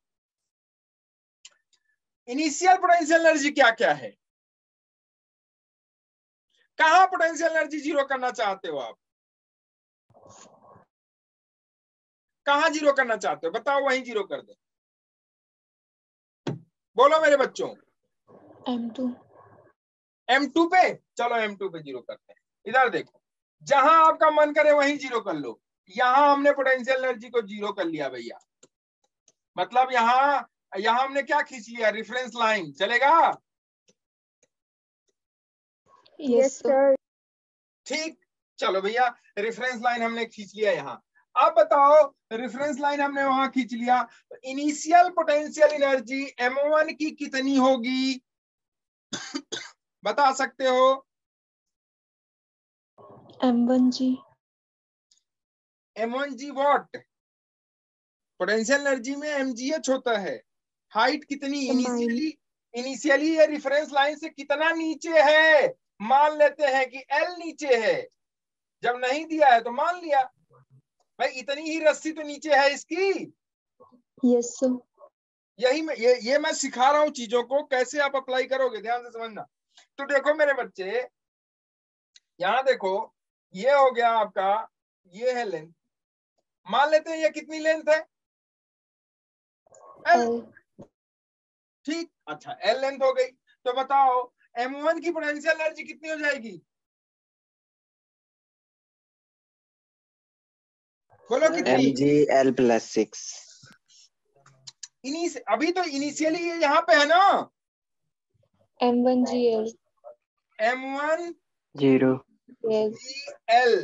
इनिशियल पोटेंशियल एनर्जी क्या क्या है, कहां पोटेंशियल एनर्जी जीरो करना चाहते हो आप? कहां जीरो करना चाहते हो बताओ, वहीं जीरो कर दे, बोलो मेरे बच्चों। M2. M2 पे, चलो M2 पे जीरो करते हैं। इधर देखो, जहां आपका मन करे वहीं जीरो कर लो। यहां हमने पोटेंशियल एनर्जी को जीरो कर लिया भैया, मतलब यहां हमने क्या खींच लिया, रेफरेंस लाइन, चलेगा? Yes, sir. ठीक, चलो भैया, रेफरेंस लाइन हमने खींच लिया यहाँ। अब बताओ, रेफरेंस लाइन हमने वहां खींच लिया, तो इनिशियल पोटेंशियल एनर्जी M1 की कितनी होगी बता सकते हो? M1G. M1G what? Potential energy में mgh होता है। हाइट कितनी इनिशियली ये रेफरेंस लाइन से कितना नीचे है? मान लेते हैं कि L नीचे है, जब नहीं दिया है तो मान लिया भाई इतनी ही रस्सी तो नीचे है इसकी। Yes, sir. ये मैं सिखा रहा हूं चीजों को, कैसे आप अप्लाई करोगे ध्यान से समझना। तो देखो मेरे बच्चे, यहां देखो, ये हो गया आपका, ये है लेंथ, मान लेते हैं ये कितनी लेंथ है? L। ठीक, अच्छा L लेंथ हो गई, तो बताओ M1 की पोटेंशियल एनर्जी कितनी हो जाएगी? बोलो कितनी? mgl+6। अभी तो इनिशियली ये यहाँ पे है ना, M1GL. M1 zero. Yes. GL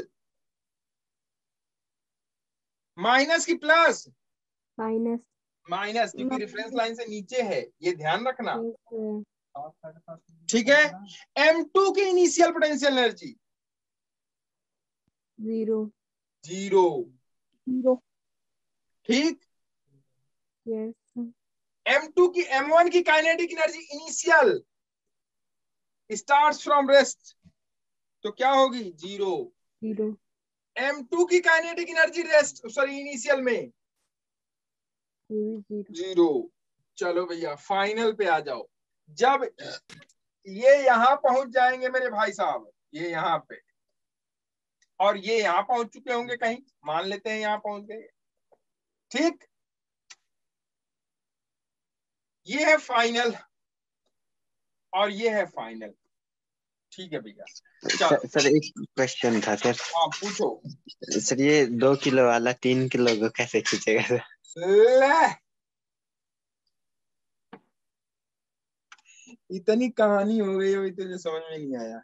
minus की प्लस? माइनस, क्योंकि रेफरेंस लाइन से नीचे है, ये ध्यान रखना, ठीक है। M2 की इनिशियल पोटेंशियल एनर्जी जीरो, ठीक। M2 की M1 की kinetic energy initial starts from rest, तो क्या होगी? जीरो। M2 की kinetic energy rest sorry initial में जीरो। चलो भैया फाइनल पे आ जाओ, जब ये यहां पहुंच जाएंगे मेरे भाई साहब, ये यहां पे, और ये यहां पहुंच चुके होंगे कहीं, मान लेते हैं यहां पहुंच गए, ठीक। ये है फाइनल, और ये है फाइनल। ठीक है भैया, चलो सर एक क्वेश्चन था सर। हाँ पूछो। सर ये 2 किलो वाला 3 किलो को कैसे खींचेगा सर? ले, इतनी कहानी हो गई हो तुझे समझ में नहीं आया।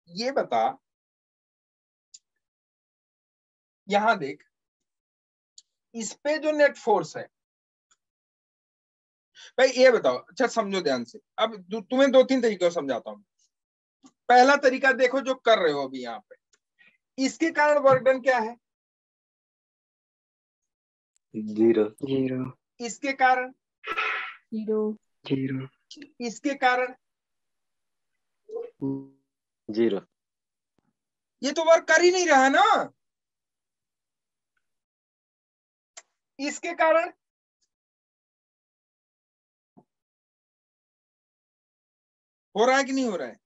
ये बता, यहां देख, इस पे जो नेट फोर्स है भाई, ये बताओ, अच्छा समझो ध्यान से। अब तुम्हें 2-3 तरीकों से समझाता हूं। पहला तरीका देखो जो कर रहे हो अभी यहाँ पे, इसके कारण वर्क डन क्या है? 0 0 इसके कारण 0 0 इसके कारण 0 ये तो वर्क कर ही नहीं रहा ना। इसके कारण हो रहा है कि नहीं हो रहा है?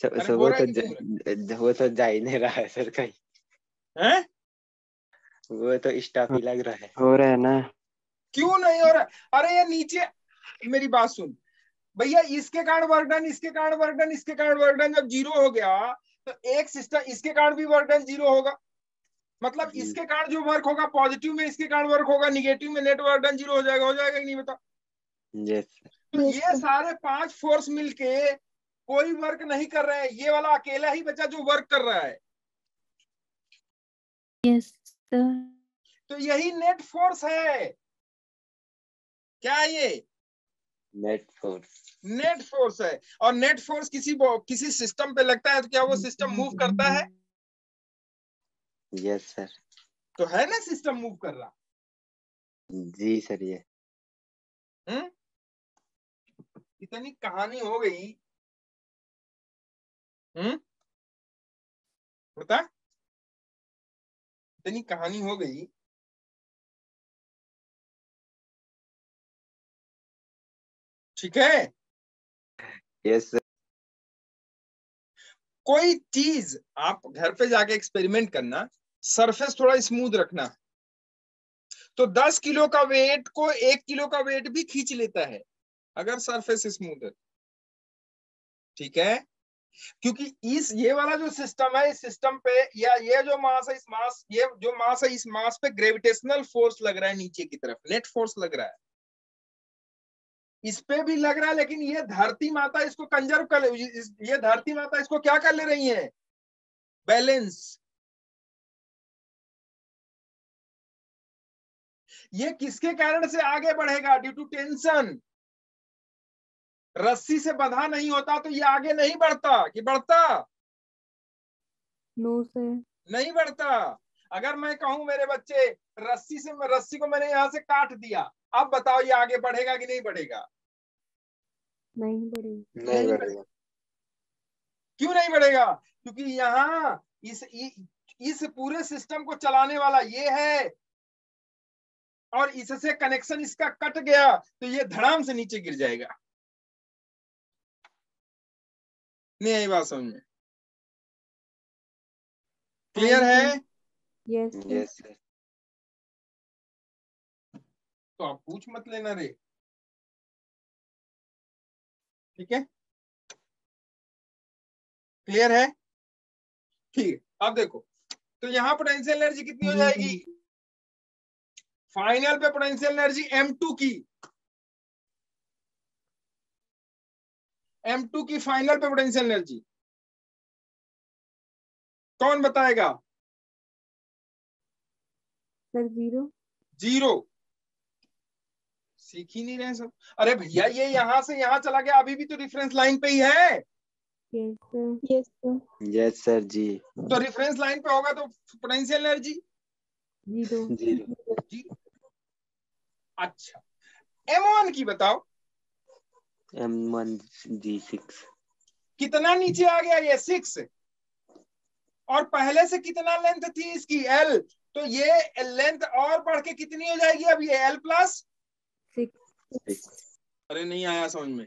अरे हो रहा है कि नहीं हो रहा वो तो जा ही नहीं रहा है सर कहीं। है? हैं? वो तो स्टॉप ही लग रहा है। हो रहा है ना। क्यों नहीं हो रहा है? अरे ये नीचे, मेरी बात सुन भैया, इसके कारण वर्क डन, इसके कारण वर्क डन, इसके कारण वर्क डन जब 0 हो गया तो एक सिस्टम, इसके कारण भी वर्क डन 0 होगा। मतलब इसके कारण जो वर्क होगा पॉजिटिव में, इसके कारण वर्क होगा निगेटिव में, नेट वर्क डन 0 हो जाएगा। हो जाएगा कि नहीं बता? यस तो Yes, ये sir. सारे 5 फोर्स मिलके कोई वर्क नहीं कर रहे हैं, ये वाला अकेला ही बचा जो वर्क कर रहा है। Yes, sir. तो यही नेट फोर्स है। क्या है ये? Net force. नेट फोर्स है। और नेट फोर्स किसी सिस्टम पे लगता है तो क्या वो सिस्टम मूव करता है? Yes sir. तो है ना सिस्टम मूव कर रहा। जी सर। ये इतनी कहानी हो गई। बता, इतनी कहानी हो गई। ठीक है, यस सर। कोई चीज आप घर पे जाके एक्सपेरिमेंट करना, सरफेस थोड़ा स्मूथ रखना, तो 10 किलो का वेट को 1 किलो का वेट भी खींच लेता है अगर सरफेस स्मूथ है। ठीक है, क्योंकि ये वाला जो सिस्टम है, इस सिस्टम पे या ये जो मास है, इस मास, ये जो मास है, इस मास पे ग्रेविटेशनल फोर्स लग रहा है नीचे की तरफ, नेट फोर्स लग रहा है। इस पे भी लग रहा है, लेकिन ये धरती माता इसको कंजर्व कर, ये धरती माता इसको क्या कर ले रही है? बैलेंस। ये किसके कारण से आगे बढ़ेगा? Due to tension. रस्सी से बंधा नहीं होता तो ये आगे नहीं बढ़ता, कि बढ़ता? No sir. नहीं बढ़ता। अगर मैं कहूं मेरे बच्चे, रस्सी को मैंने यहां से काट दिया, अब बताओ ये आगे बढ़ेगा कि नहीं बढ़ेगा? नहीं बढ़ेगा। नहीं बढ़ेगा। क्यों नहीं बढ़ेगा? क्योंकि यहाँ इस पूरे सिस्टम को चलाने वाला ये है, और इससे कनेक्शन इसका कट गया तो ये धड़ाम से नीचे गिर जाएगा। नहीं आई बात समझ में? क्लियर है? Yes sir. Yes sir. तो आप पूछ मत लेना रे। ठीक है, क्लियर है? ठीक है, अब देखो, तो यहां पोटेंशियल एनर्जी कितनी हो जाएगी? फाइनल पे पोटेंशियल एनर्जी M2 की, M2 की फाइनल पे पोटेंशियल एनर्जी कौन बताएगा? सर 0। 0। सीख ही नहीं रहे सब। अरे भैया ये यहां से यहां चला गया, अभी भी तो रेफरेंस लाइन पे ही है। Yes sir. Yes, sir. Yes sir ji. तो रेफरेंस लाइन पे होगा तो पोटेंशियल एनर्जी 0। 0। अच्छा, M1 की बताओ, M1 जी 6। कितना नीचे आ गया? ये 6। और पहले से कितना लेंथ थी इसकी? L। तो ये लेंथ और बढ़ के कितनी हो जाएगी अब? ये L+? 6 अरे नहीं आया समझ में?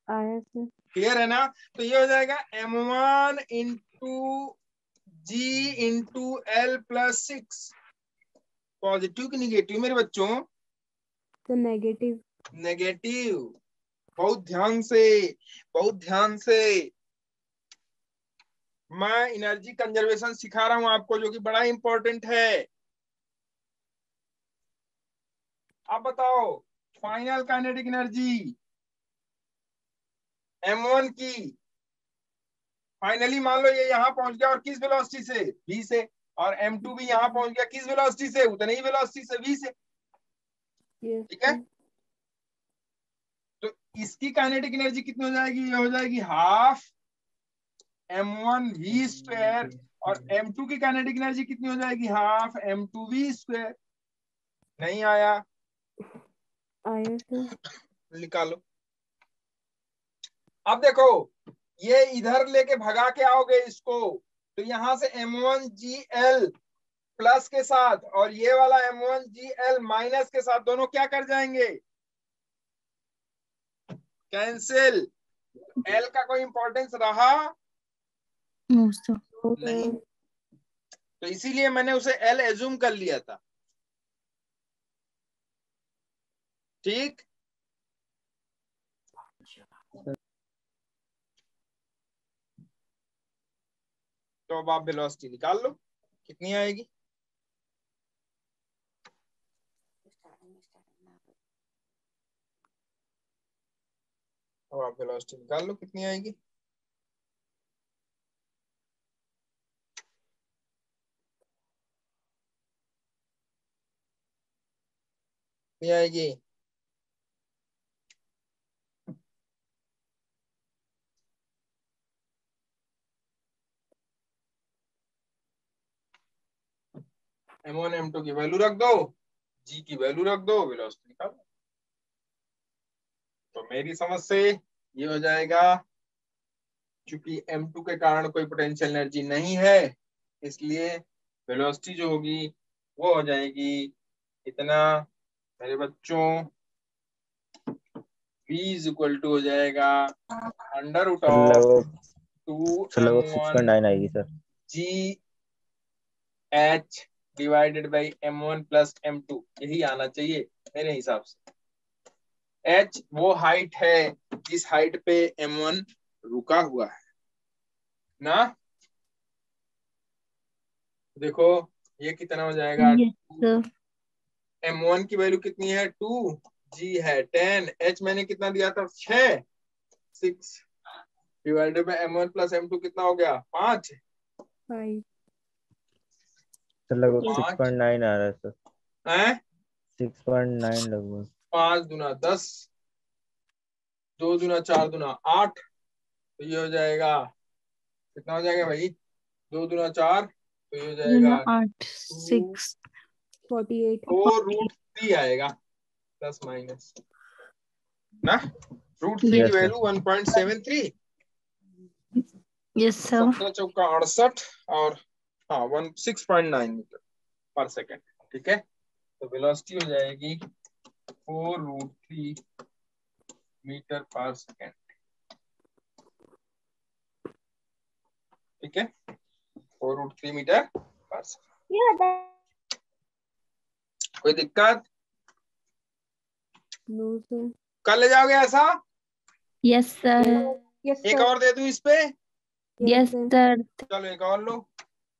आया सर। क्लियर है ना? तो ये हो जाएगा M1 into G into L+6। Positive की निगेटिव मेरे बच्चों? तो नेगेटिव। नेगेटिव। बहुत ध्यान से, बहुत ध्यान से। मैं एनर्जी कंजर्वेशन सिखा रहा हूं आपको, जो कि बड़ा इंपॉर्टेंट है। आप बताओ, फाइनल काइनेटिक एनर्जी m1 की, फाइनली मान लो ये यहां पहुंच गया और किस वेलोसिटी से, v से, और m2 भी यहां पहुंच गया किस वेलोसिटी से, उतनी ही वेलोसिटी से, v से। यस ठीक है, तो इसकी काइनेटिक एनर्जी कितनी हो जाएगी, ये हो जाएगी हाफ m1v², और m2 की काइनेटिक एनर्जी कितनी हो जाएगी, हाफ m2v²। नहीं आया, आया सर। निकालो। अब देखो, ये इधर लेके भगा के आओगे इसको, तो यहां से m1gl प्लस के साथ और ये वाला m1gl माइनस के साथ दोनों क्या कर जाएंगे, कैंसिल। l का कोई इंपॉर्टेंस रहा नहीं, तो इसीलिए मैंने उसे l एज्यूम कर लिया था। ठीक, तो अब आप वेलोसिटी निकाल लो कितनी आएगी। अब आप वेलोसिटी निकाल लो कितनी आएगी। कितनी आएगी, m1 m2 की वैल्यू रख दो, g की वैल्यू रख दो, वेलोसिटी निकाल लो। तो मेरी समझ से ये हो जाएगा, क्योंकि m2 के कारण कोई पोटेंशियल एनर्जी नहीं है, इसलिए वेलोसिटी जो होगी वो हो जाएगी इतना मेरे बच्चों, v इज इक्वल टू हो जाएगा अंडर रूट ऑफ 2m1 6.9 आएगी sir. g h divided by m1 plus m2, यही आना चाहिए मेरे हिसाब से। h वो हाइट है जिस हाइट पे m1 रुका हुआ है ना। देखो ये कितना हो जाएगा, m1 की वैल्यू कितनी है 2, g है 10, h मैंने कितना दिया था 6 divided by m1 plus m2 कितना हो गया 5 5 सर लगभग 5 6.9 आ रहा है सर। है 6.9 लगभग। 5 दूना 10, 2 दूना 4 दूना 8, तो ये हो जाएगा कितना हो जाएगा भाई, 2 दूना 4, तो ये हो जाएगा 48 4√3 आएगा प्लस माइनस ना। √3 की Yes, sir. Value 1.73, yes sir. 17 चौका 68 और हाँ 6.9 मीटर पर सेकेंड। ठीक है, तो वेलोसिटी हो जाएगी 4√3 मीटर पर सेकेंड। ठीक है, 4√3 मीटर पर सेकेंड। कोई दिक्कत, नो सर। कर ले जाओगे ऐसा, यस सर। यस एक सर। और दे दूं इस पे, यस सर। चलो एक और लो।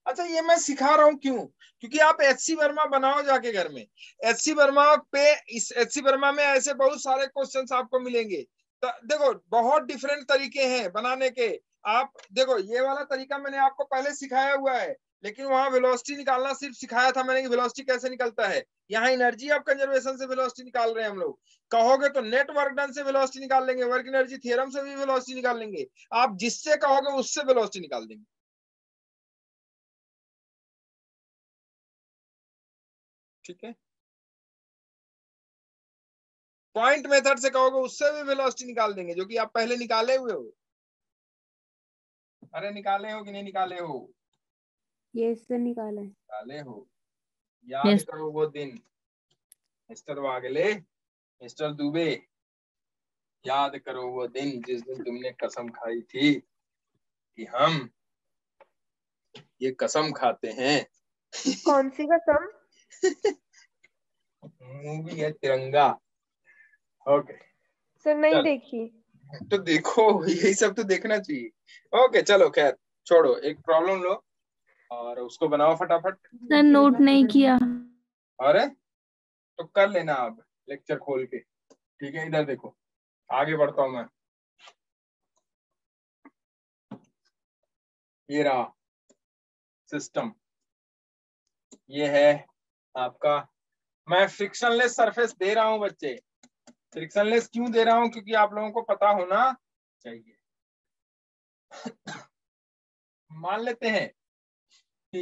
अच्छा ये मैं सिखा रहा हूँ क्यों, क्योंकि आप एचसी वर्मा बनाओ जाके घर में। एचसी वर्मा पे, इस एचसी वर्मा में ऐसे बहुत सारे क्वेश्चंस आपको मिलेंगे। तो देखो बहुत डिफरेंट तरीके हैं बनाने के। आप देखो ये वाला तरीका मैंने आपको पहले सिखाया हुआ है, लेकिन वहां वेलोसिटी निकालना सिर्फ सिखाया था मैंने कि वेलोसिटी कैसे निकलता है। यहाँ एनर्जी ऑफ कंजर्वेशन से वेलोसिटी निकाल रहे हैं हम लोग। कहोगे तो नेट वर्क डन से वेलोसिटी निकाल लेंगे, वर्क एनर्जी थ्योरम से भी वेलोसिटी निकाल लेंगे, आप जिससे कहोगे उससे वेलोसिटी निकाल देंगे। ठीक है, पॉइंट मेथड से कहोगे उससे भी वेलोसिटी निकाल देंगे, जो कि आप पहले निकाले हुए हो। अरे निकाले हो कि नहीं निकाले हो, यस सर निकाला है। निकाले हो। याद करो वो दिन, मिस्टर वागले, मिस्टर दुबे, याद करो वो दिन जिस दिन तुमने कसम खाई थी कि हम ये कसम खाते हैं। कौन सी कसम? मूवी है तिरंगा, ओके सर नहीं चल। देखी। तो देखो, यही सब तो देखना चाहिए। ओके चलो खैर छोड़ो, एक प्रॉब्लम लो और उसको बनाओ फटाफट। सर नोट नहीं किया। अरे तो कर लेना आप लेक्चर खोल के, ठीक है। इधर देखो, आगे बढ़ता हूं मैं। ये रहा सिस्टम, ये है आपका। मैं फ्रिक्शनलेस सरफेस दे रहा हूं बच्चे। फ्रिक्शनलेस क्यों दे रहा हूं? क्योंकि आप लोगों को पता होना चाहिए। मान लेते हैं कि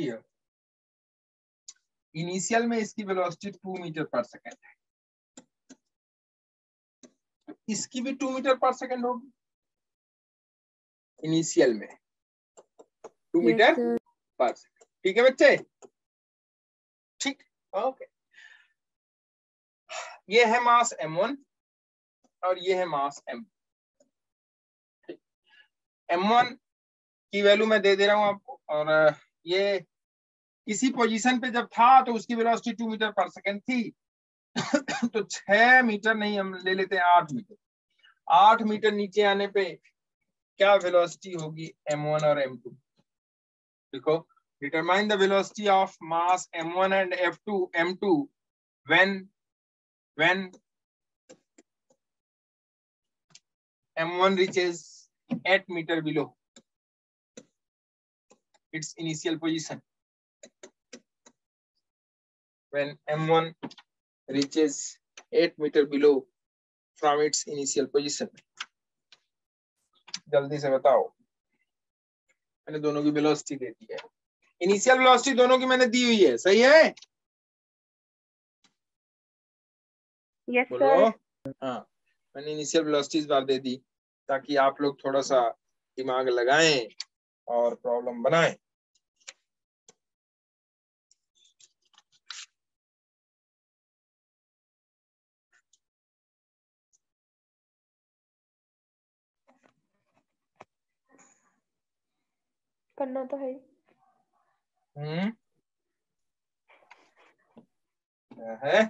इनिशियल में इसकी वेलोसिटी 2 मीटर पर सेकेंड है, तो इसकी भी 2 मीटर पर सेकेंड होगी इनिशियल में, 2 मीटर पर सेकेंड। ठीक है बच्चे? ठीक, ओके। ये है मास m1 और ये है मास m। m1 की वैल्यू मैं दे रहा हूं आपको, और ये इसी पोजीशन पे जब था तो उसकी वेलोसिटी 2 मीटर पर सेकेंड थी। तो 6 मीटर नहीं, हम ले लेते हैं 8 मीटर। 8 मीटर नीचे आने पे क्या वेलोसिटी होगी m1 और m2? देखो, determine the velocity of mass m1 and m2 when m1 reaches 8 meter below its initial position. When m1 reaches 8 meter below from its initial position. जल्दी से बताओ, मैंने दोनों की वेलोसिटी दे दी है। इनिशियल वेलोसिटी दोनों की मैंने दी हुई है, सही है? यस बोलो। सर। हाँ, मैंने इनिशियल वेलोसिटी इस बार दे दी ताकि आप लोग थोड़ा सा दिमाग लगाएं और प्रॉब्लम बनाएं। करना तो है। है,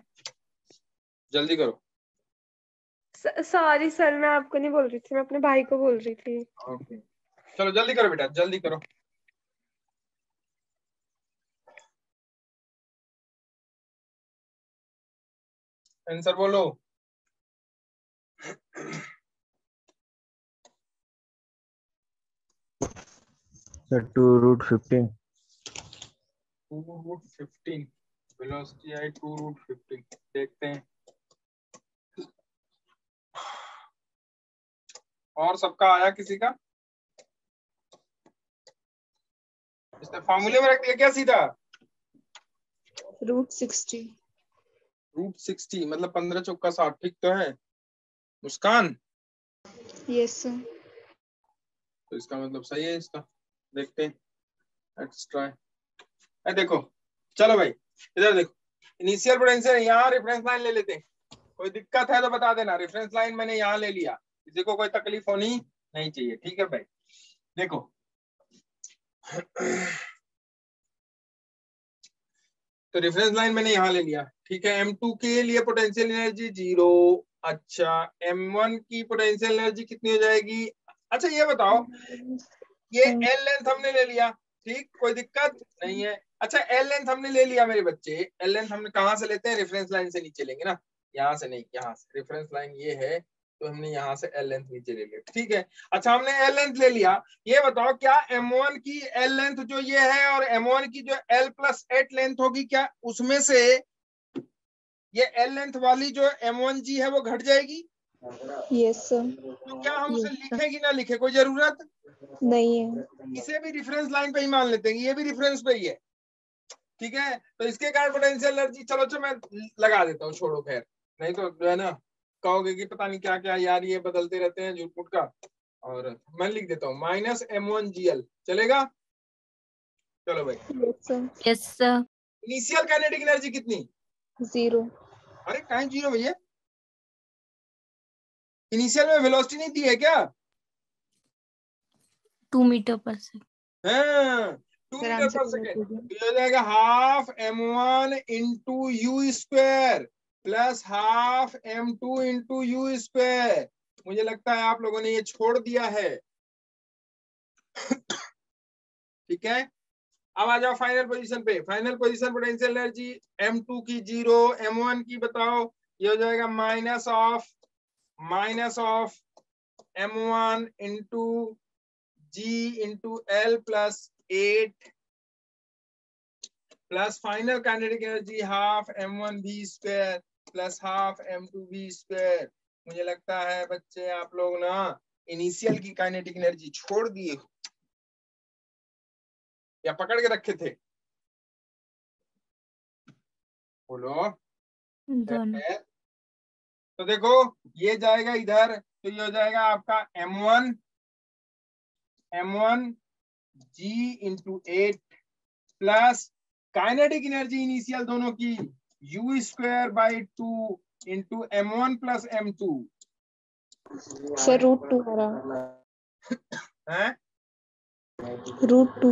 जल्दी करो। सॉरी सर, मैं आपको नहीं बोल रही थी, मैं अपने भाई को बोल रही थी। ओके चलो जल्दी करो बेटा, जल्दी करो। आंसर बोलो। सर 2√15। 2√15 वेलोसिटी आई 2√15। देखते हैं और सबका आया किसी का? इसने फॉर्मूले में रख दिया क्या सीधा? √60। √60 मतलब 15 चौका 60। ठीक तो है मुस्कान? Yes sir. तो इसका मतलब सही है इसका। देखते हैं, लेट्स ट्राई। देखो चलो भाई, इधर देखो, इनिशियल पोटेंशियल यहाँ रेफरेंस लाइन ले लेते हैं। कोई दिक्कत है तो बता देना। रेफरेंस लाइन मैंने यहाँ ले लिया, किसी को कोई तकलीफ होनी नहीं चाहिए, ठीक है भाई? देखो तो रेफरेंस लाइन मैंने यहाँ ले लिया, ठीक है। m2 के लिए पोटेंशियल एनर्जी 0। अच्छा, m1 की पोटेंशियल एनर्जी कितनी हो जाएगी? अच्छा ये बताओ, ये एल लेंथ हमने ले लिया, ठीक, कोई दिक्कत नहीं है। अच्छा एल लेंथ हमने ले लिया मेरे बच्चे। एल लेंथ हमने कहाँ से लेते हैं? रेफरेंस लाइन से नीचे लेंगे ना, यहाँ से नहीं, यहाँ से। रेफरेंस लाइन ये है तो हमने यहाँ से एल लेंथ नीचे ले लिया, ठीक है। अच्छा हमने एल लेंथ ले लिया, ये बताओ क्या m1 की एल लेंथ जो ये है और m1 की जो l+8 लेंथ होगी, क्या उसमें से ये एल लेंथ वाली जो m1g है वो घट जाएगी? Yes sir. तो क्या हम उसे लिखे कि ना लिखे, कोई जरूरत नहीं है। इसे भी रेफरेंस लाइन पे ही मान लेते हैं, ये भी रेफरेंस पे ही है, ठीक है। तो इसके कारण पोटेंशियल एनर्जी, चलो मैं लगा देता हूँ, छोड़ो खैर, नहीं तो जो है ना कहोगे कि पता नहीं क्या क्या यार ये बदलते रहते हैं झूठ का। और मैं लिख देता हूँ -m1gl, चलेगा? चलो भाई, yes sir. Initial kinetic energy कितनी? 0। अरे कहीं 0 भैया? इनिशियल में वेलोसिटी नहीं दी है क्या? 2 मीटर पर सेकंड। हाँ, 2 मीटर पर सेकेंड। तो हो जाएगा ½ m1 × u²। Plus half m2 into you square. मुझे लगता है आप लोगों ने ये छोड़ दिया है। ठीक है, अब आ जाओ फाइनल पोजीशन पे। Final position potential energy m2 की 0, m1 की बताओ, ये हो जाएगा minus of m1 into g into L plus 8 plus final kinetic energy half m1 v square plus half m2 v square. मुझे लगता है बच्चे आप लोग ना इनिशियल की काइनेटिक एनर्जी छोड़ दिए हो या पकड़ के रखे थे? बोलो। दोनों। तो देखो ये जाएगा इधर, तो ये हो जाएगा आपका m1 g into 8 plus kinetic energy initial दोनों की u square by 2 into m1 plus m2 sir √2 आ रहा है √2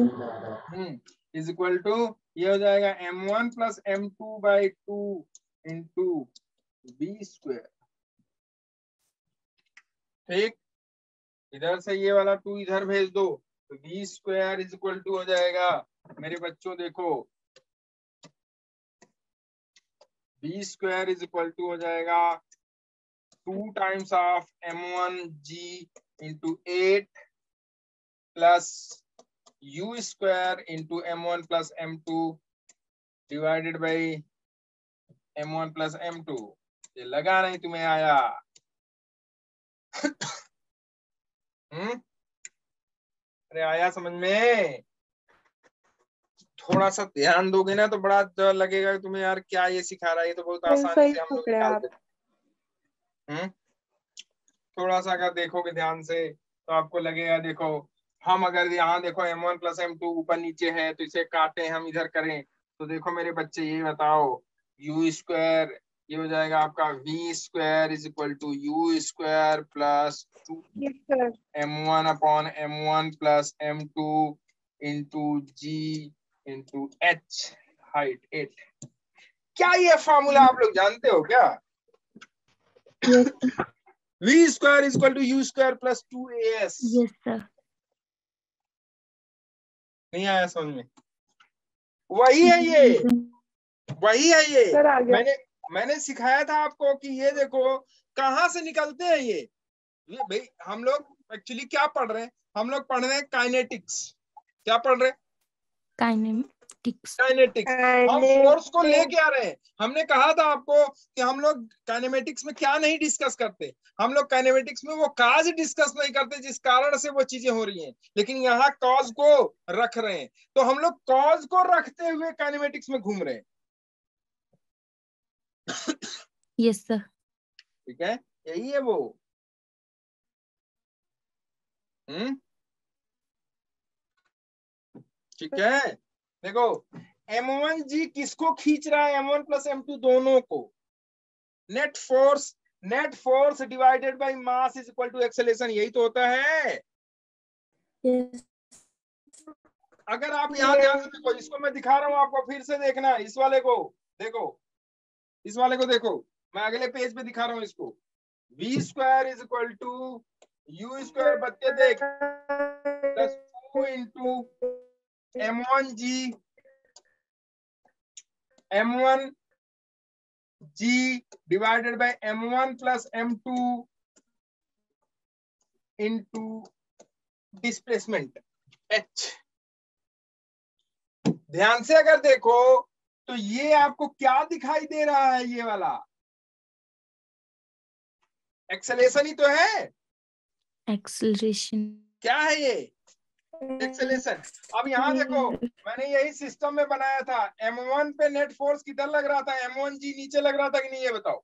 इज इक्वल टू ये हो जाएगा m1 plus m2 by 2 into b square. ठीक, इधर से ये वाला 2 इधर भेज दो, तो b square is equal to हो जाएगा मेरे बच्चों, देखो b square is equal to हो जाएगा 2 times of m1g into 8 plus u square into m1 plus m2 divided by m1 plus m2। ये लगा नहीं तुम्हें आया? अरे आया समझ में? थोड़ा सा ध्यान दोगे ना तो बड़ा डर लगेगा कि तुम्हें यार क्या ये सिखा रहा है, ये तो बहुत आसानी सही से हम लोग पकड़े निकाल आप। देते। थोड़ा सा अगर देखोगे ध्यान से तो आपको लगेगा, देखो हम अगर यहाँ देखो m1 प्लस m2 ऊपर नीचे है तो इसे काटे हम इधर करें, तो देखो मेरे बच्चे ये बताओ u स्क्वायर ये हो जाएगा आपका v square is equal to u square plus 2 yes sir. m1 upon m1 plus m2 into g into h height 8। क्या ये फॉर्मूला आप लोग जानते हो क्या? v square is equal to u square plus 2as। Yes sir. नहीं आया समझ में? वही है ये, वही है ये। सर आ गया। मैंने सिखाया था आपको कि ये देखो कहां से निकलते हैं ये भाई हम लोग एक्चुअली क्या पढ़ रहे हैं? हम लोग पढ़ रहे हैं काइनेटिक्स। क्या पढ़ रहे हैं? काइनेटिक्स। काइनेटिक्स। हम फोर्स को लेके आ रहे हैं। हमने कहा था आपको कि हम लोग काइनेमेटिक्स में क्या नहीं डिस्कस करते, हम लोग काइनेमेटिक्स में वो काज डिस्कस नहीं करते जिस कारण से वो चीजें हो रही हैं, लेकिन यहाँ कॉज को रख रहे हैं। तो हम लोग कॉज को रखते हुए काइनेमेटिक्स में घूम रहे हैं। Yes sir. ठीक है, यही है वो। ठीक है, देखो m1g किसको खींच रहा है? m1 प्लस m2 दोनों को। Net force divided by mass is equal to acceleration, यही तो होता है। यस। अगर आप यहाँ ध्यान से देखो, इसको मैं दिखा रहा हूँ आपको, फिर से देखना इस वाले को। देखो इस वाले को देखो, मैं अगले पेज पे दिखा रहा हूँ इसको। v square is equal to u square बच्चे देख plus 2 into m1g divided by m1 plus m2 into displacement h। ध्यान से अगर देखो तो ये आपको क्या दिखाई दे रहा है? ये वाला एक्सेलरेशन ही तो है। एक्सेलरेशन। क्या है ये? एक्सेलरेशन। अब यहाँ देखो मैंने यही सिस्टम में बनाया था। m1 पे नेट फोर्स किधर लग रहा था? m1g नीचे लग रहा था कि नहीं, ये बताओ।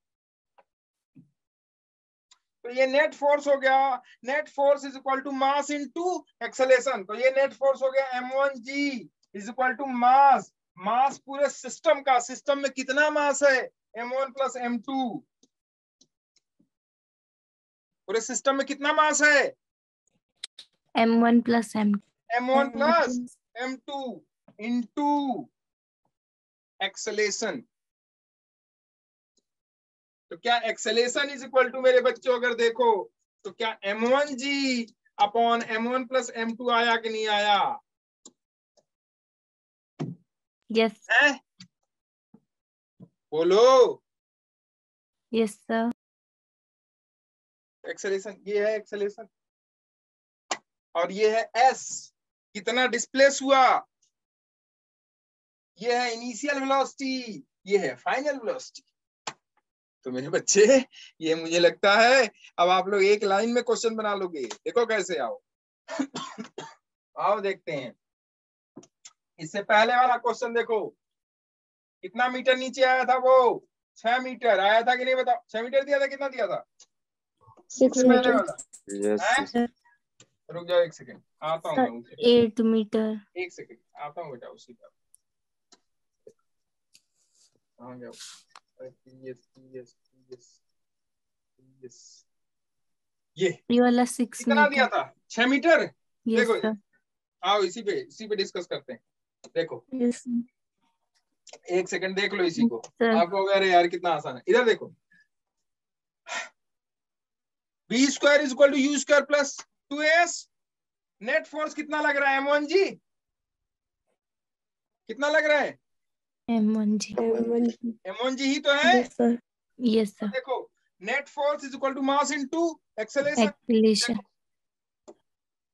तो ये नेट फोर्स हो गया। Net force is equal to mass into acceleration. तो ये नेट फोर्स हो गया m1g is equal to mass. Mass पूरे सिस्टम का, सिस्टम में कितना मास है? m1 plus m2। पूरे सिस्टम में कितना मास है? m1 plus m1 plus m2 into acceleration. तो क्या एक्सेलेरेशन इज इक्वल टू मेरे बच्चों अगर देखो तो क्या m1g upon m1 plus m2 आया कि नहीं आया? Yes. है? बोलो। Yes, sir. एक्सेलेरेशन ये है एक्सेलेरेशन और ये है s, कितना डिस्प्लेस हुआ, ये है इनिशियल वेलोसिटी, ये है फाइनल वेलोसिटी। तो मेरे बच्चे ये मुझे लगता है अब आप लोग एक लाइन में क्वेश्चन बना लोगे। देखो कैसे, आओ आओ देखते हैं। इससे पहले वाला क्वेश्चन देखो, कितना मीटर नीचे आया था वो? 6 मीटर आया था कि नहीं बताओ? 6 मीटर दिया था, कितना दिया था? 6 इससे पहले मीटर। वाला Yes. है? रुक जाओ एक सेकंड, आता हूँ मैं उसी पे। 8 मीटर. एक सेकंड आता हूँ बेटा उसी पे। कहाँ जाओ? ये वाला 6 कितना दिया मीटर. था? 6 मीटर। Yes, देखो sir. आओ इसी पे डिस्कस करते हैं। देखो Yes, sir. एक सेकंड देख लो इसी को, Sir. आपको अरे यार कितना आसान है। इधर देखो, B square is equal to U square plus 2as। Net force कितना लग रहा है m1g? कितना लग रहा है? M1G. m1g ही तो है। Yes, sir. Yes, sir. देखो net force is equal to mass into acceleration. Acceleration.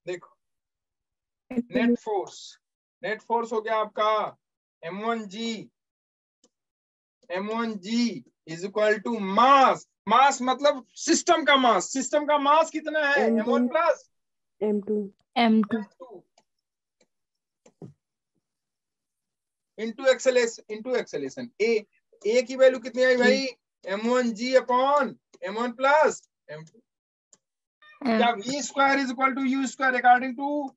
देखो नेट फोर्स हो गया आपका m1g is equal to mass. Mass मतलब सिस्टम का मास। सिस्टम का मास कितना है? m1 plus M2 into acceleration. ए की वैल्यू कितनी आई भाई? m1g upon m1 plus m2। क्या v square is equal to u square according to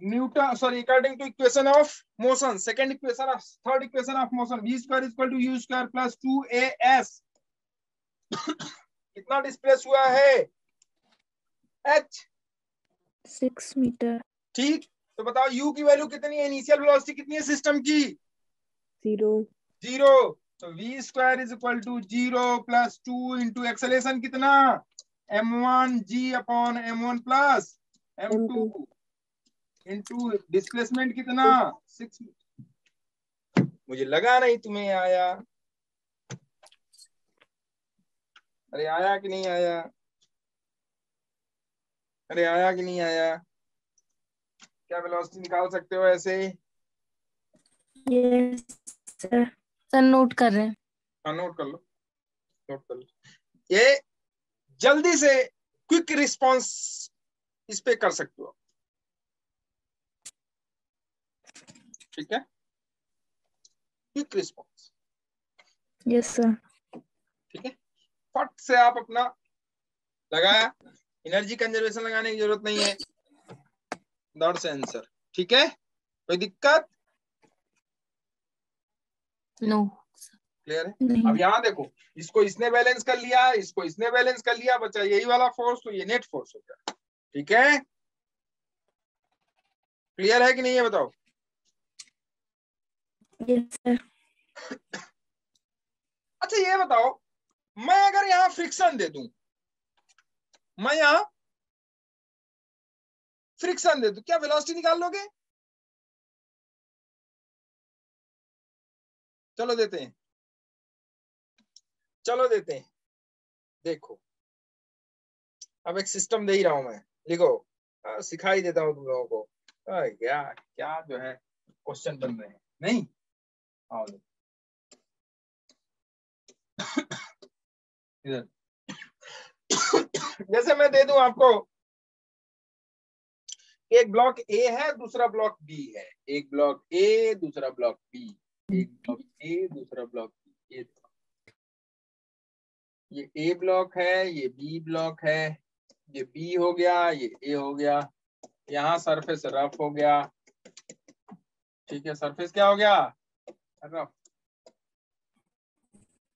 according to equation of motion, second equation of third equation of motion, v square is equal to u square plus 2as। कितना displace हुआ है? h। 6 metre. ठीक, तो बताओ u की value कितनी है? Initial velocity कितनी है सिस्टम की? 0 तो v square is equal to 0 plus 2 into acceleration कितना? m1g upon m1 plus m2 into displacement कितना? 6। मुझे लगा नहीं तुम्हें आया। अरे आया कि नहीं आया? अरे आया कि नहीं आया? क्या वेलोसिटी निकाल सकते हो ऐसे? Yes, sir. सर नोट कर रहे हैं. हाँ नोट कर लो। ये जल्दी से क्विक रिस्पांस इस पे कर सकते हो, ठीक है? Quick response. Yes, sir. ठीक है, फट से आप अपना लगाया, एनर्जी कंजर्वेशन लगाने की जरूरत नहीं है, दौड़ से आंसर। ठीक है, कोई दिक्कत? No. क्लियर है? नहीं. अब यहाँ देखो, इसको इसने बैलेंस कर लिया, इसको इसने बैलेंस कर लिया, बचा यही वाला फोर्स, तो ये नेट फोर्स हो गया। ठीक है, क्लियर है कि नहीं है बताओ? Yes, sir. अच्छा ये बताओ, मैं अगर यहाँ फ्रिक्शन दे दूं, क्या वेलोसिटी निकाल लोगे? चलो देते हैं। देखो अब एक सिस्टम दे ही रहा हूं मैं, लिखो, सिखा ही देता हूं तुम लोगों को। क्या क्या जो है क्वेश्चन बन रहे हैं, नहीं? आओ इधर जैसे मैं दे दूं आपको, एक ब्लॉक ए है, दूसरा ब्लॉक बी है, एक ब्लॉक ए दूसरा ब्लॉक बी, एक ब्लॉक ए दूसरा ब्लॉक बी। ये ए ब्लॉक है, ये बी ब्लॉक है, ये बी हो गया, ये ए हो गया, यहाँ सरफेस रफ हो गया। ठीक है, सरफेस क्या हो गया? रफ।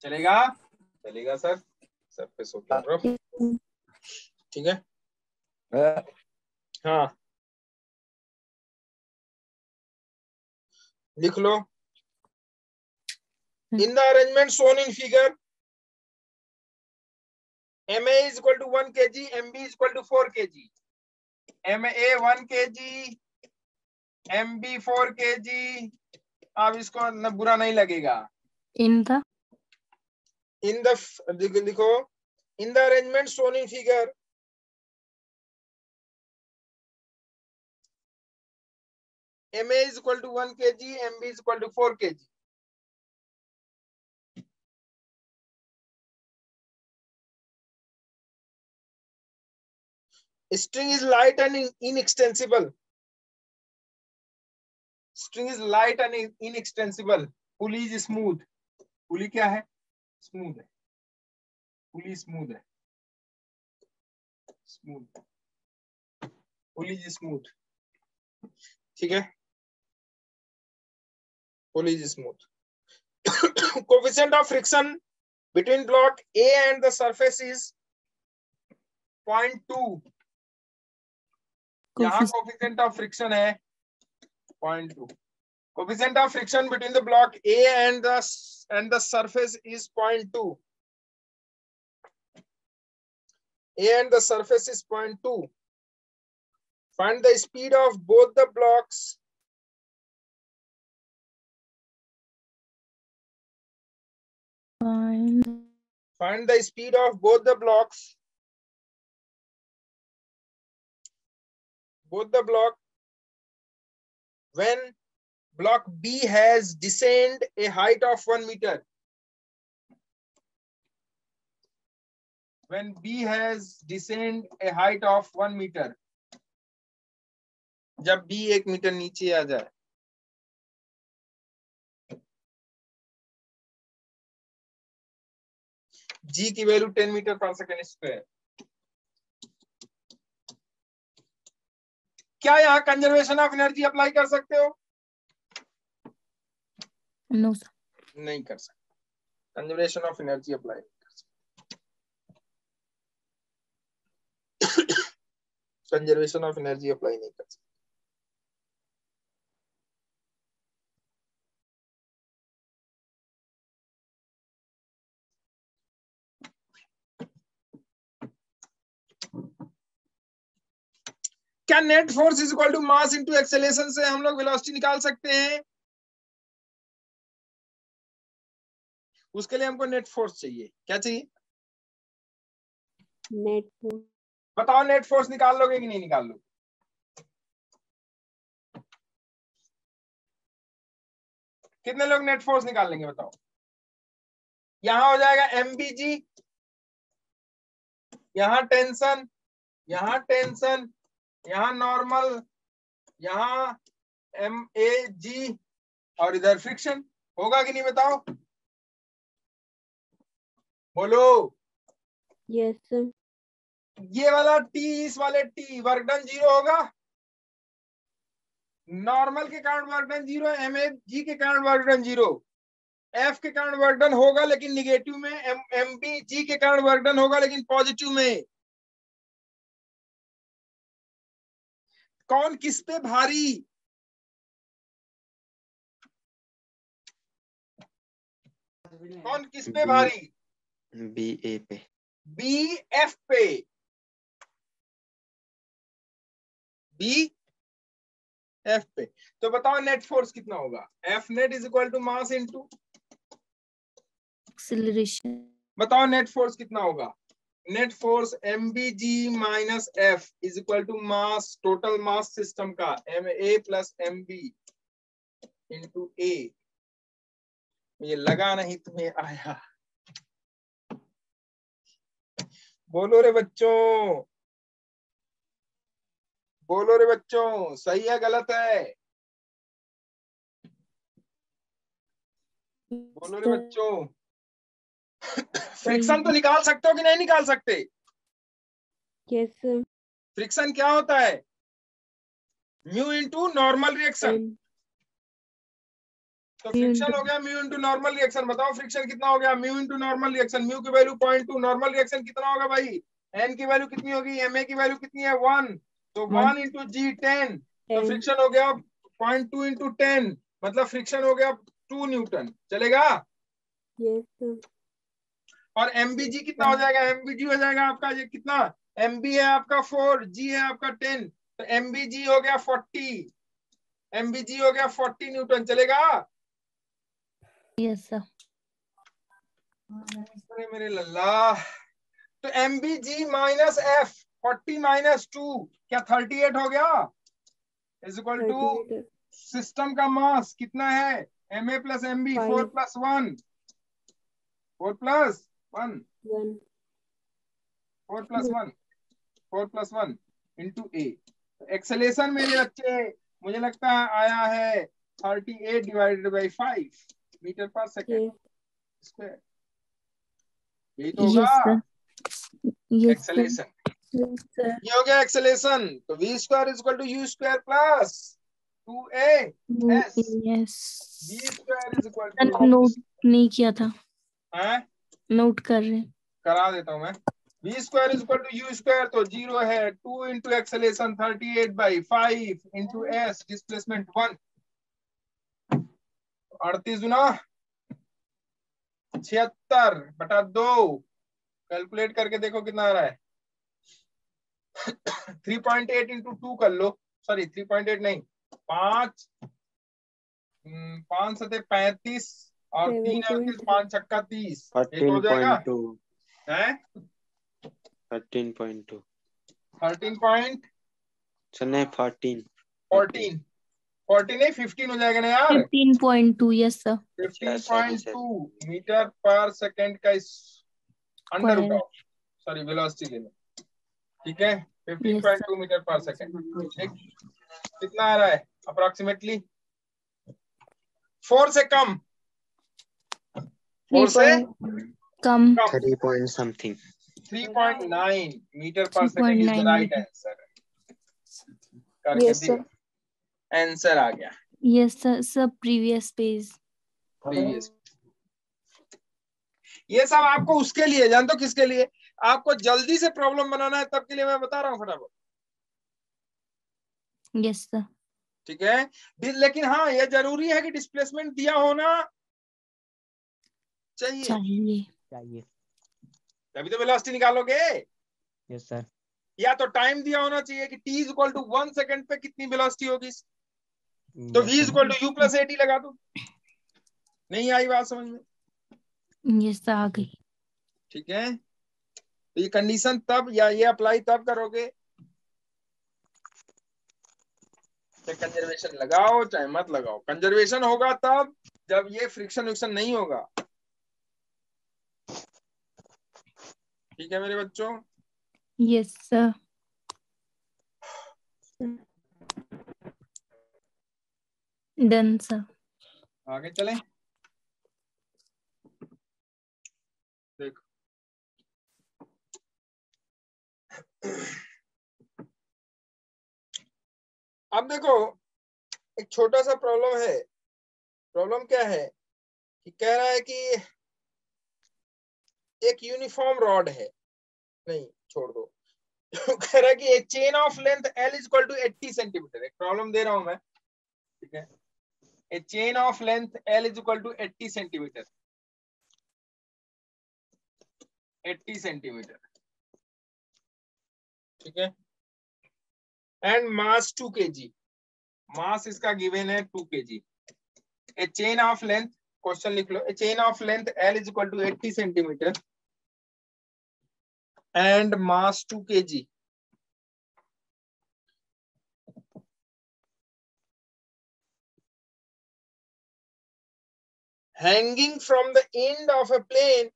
चलेगा सर, सरफेस हो गया रफ। ठीक है, हाँ लिख लो। In the arrangement shown in figure, MA is equal to 1 kg, MB is equal to 4 kg. MA 1 kg, MB 4 kg. अब इसको न बुरा नहीं लगेगा. In the लिखो in the arrangement shown in figure, MA is equal to 1 kg, MB is equal to 4 kg. String is light and inextensible. String is light and inextensible. Pulley is smooth. Pulley क्या है? Smooth है. Pulley smooth है. Smooth. Pulley is smooth. ठीक है? Pulley is smooth. Coefficient of friction between block A and the surface is 0.2. यहाँ coefficient of friction है 0.2. Coefficient of friction between the block A and the surface is 0.2. A and the surface is 0.2. Find the speed of both the blocks. Find the speed of both the blocks. Both the block when block B has descend a height of 1 meter. When B has descend a height of 1 meter. जब B 1 metre नीचे आ जाए. G की value 10 metre पर second square. क्या यहाँ conservation of energy apply कर सकते हो? No, sir. नहीं कर सकते. कंजर्वेशन ऑफ एनर्जी अप्लाई नहीं कर सकते. कंजर्वेशन ऑफ एनर्जी अप्लाई नहीं कर सकते. क्या net force is equal to mass into acceleration से हम लोग वेलोसिटी निकाल सकते हैं? उसके लिए हमको नेट फोर्स चाहिए. क्या चाहिए? Net force. बताओ नेट फोर्स निकाल लोगे कि नहीं निकाल लोगे? कितने लोग नेट फोर्स निकाल लेंगे बताओ? यहां हो जाएगा MBG, यहां टेंशन, यहां टेंशन, यहां नॉर्मल, यहां MAG और इधर फ्रिक्शन. होगा कि नहीं बताओ? बोलो. Yes sir. ये वाला T, इस वाले T वर्क डन 0 होगा. नॉर्मल के कारण वर्क डन 0, MAG के कारण वर्क डन 0, F के कारण वर्क डन होगा लेकिन निगेटिव में, MBG के कारण वर्क डन होगा लेकिन पॉजिटिव में. कौन किस पे भारी? कौन किस पे भारी? BA पे. BF पे. BF पे. तो बताओ नेट फोर्स कितना होगा? F net is equal to mass into Acceleration. बताओ नेट फोर्स कितना होगा? Net force MBG minus F is equal to mass, total mass system का MA plus MB into A. मुझे लगा नहीं तुम्हें आया. बोलो रे बच्चों, बोलो रे बच्चों, सही है गलत है? बोलो रे बच्चों. फ्रिक्शन तो निकाल सकते हो कि नहीं निकाल सकते? Yes sir. फ्रिक्शन क्या होता है? Mu into normal reaction. तो फ्रिक्शन हो गया म्यू इंटू नॉर्मल रिएक्शन. बताओ फ्रिक्शन कितना हो गया? Mu into normal reaction. Mu की वैल्यू 0.2. नॉर्मल रिएक्शन कितना होगा भाई? एन की वैल्यू कितनी होगी? MA की वैल्यू कितनी है? 1. तो 1 इंटू G 10. तो फ्रिक्शन हो गया 0.2 इंटू 10, मतलब फ्रिक्शन हो गया 2 न्यूटन. चलेगा? Yes sir. और MBG कितना हो जाएगा? MBG हो जाएगा आपका ये कितना? MB है आपका 4, G है आपका 10, तो MBG हो गया 40, MBG हो गया 40 न्यूटन। चलेगा? Yes sir. अरे मेरे लल्ला, तो MBG माइनस F 40 माइनस 2 क्या 38 हो गया? इज इक्वल टू 38 सिस्टम का मास कितना है? MA plus MB 4 plus 1 4 plus 1 4 plus 1 4 plus 1 into A। Acceleration मेरे बच्चे मुझे लगता है आया है 38 डिवाइडेड बाई 5 मीटर पर सेकेंड स्क्वायर। यही तो होगा yes sir. Yes sir. Acceleration. Yes sir. ये हो गया एक्सेलेरेशन। तो V square is equal to U square plus 2AS। Yes V square is equal sir, to note नहीं किया था, है, नोट कर रहे। करा देता हूं मैं। V square is equal to U square, तो 0 है, 2 into acceleration 38 by 5 into S displacement 1, 38 गुना 76 बटा 2। कैलकुलेट करके देखो कितना आ रहा है। 3.8 इंटू 2 कर लो, सॉरी 3.8 नहीं, 5 5 सते 35 और 3 38 5 छक्का 30, ये तो हो जाएगा 13.2 है 13.2 13.14 सुने 14 14 नहीं 15 हो जाएगा ना यार। 15.2 यस सर। 15.2 मीटर पर सेकंड का under root of, sorry velocity ले लो, ठीक है 15.2 मीटर पर सेकंड। ठीक, कितना आ रहा है अप्रोक्सीमेटली? 4 से कम, 4 से कम 3 point something 3.9 मीटर पर second is the right answer. करके Yes, sir. आंसर आ गया। Yes sir. Sir previous page. Previous, ये सब आपको उसके लिए, जानते हो किसके लिए? आपको जल्दी से प्रॉब्लम बनाना है, तब के लिए मैं बता रहा हूँ फटाफट। Yes sir. ठीक है, लेकिन हाँ ये जरूरी है कि डिस्प्लेसमेंट दिया होना चाहिए, चाहिए। तभी तो वेलोसिटी निकालोगे। Yes sir. या तो टाइम दिया होना चाहिए कि t is equal to 1 second पे कितनी वेलोसिटी होगी, तो v is equal to u plus at लगा दो। नहीं आई बात समझ में? यस सर, आ गई। ठीक है, तो ये कंडीशन तब या ये अप्लाई तब करोगे, चाहे कंजर्वेशन लगाओ चाहे मत लगाओ। कंजर्वेशन होगा तब जब ये फ्रिक्शन विक्शन नहीं होगा। ठीक है मेरे बच्चों? Yes sir. Done sir. आगे चलें। देखो अब देखो, एक छोटा सा प्रॉब्लम है। प्रॉब्लम क्या है कि कह रहा है कि एक यूनिफॉर्म रॉड है, नहीं छोड़ दो कह रहा है कि एक chain of length L is equal to 80 centimetre. एक प्रॉब्लम दे रहा हूं मैं, ठीक है? A chain of length L is equal to 80 centimetre, 80 centimetre, ठीक है? एंड मास 2 kg, मास इसका गिवन है 2 kg। A chain of length, question लिख लो, a chain of length L is equal to 80 centimetre and mass 2 kg। hanging from the end of a plane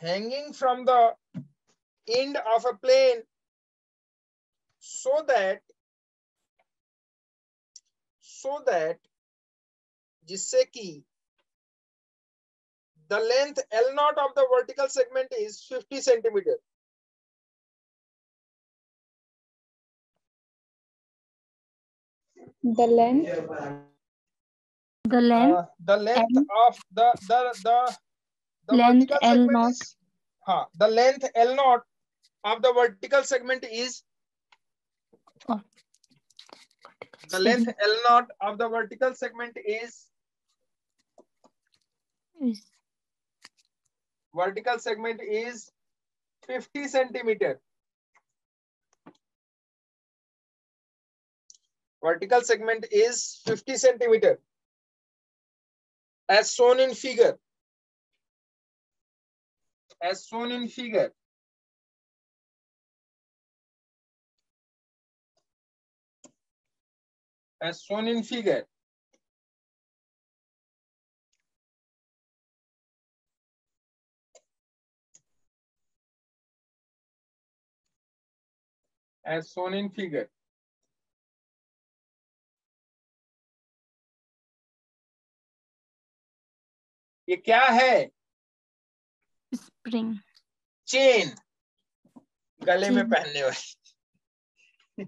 hanging from the end of a plane so that जिससे कि the length L naught of the vertical segment is 50 centimeter. The length The length The length of the length vertical L segment naught. is, the length L naught of the vertical segment is, The length L naught of the vertical segment is vertical segment is 50 centimeter. Vertical segment is 50 centimeter as shown in figure. As shown in figure. As shown in figure. As shown in figure. ये क्या है? Spring. Chain, गले में पहनने वाली।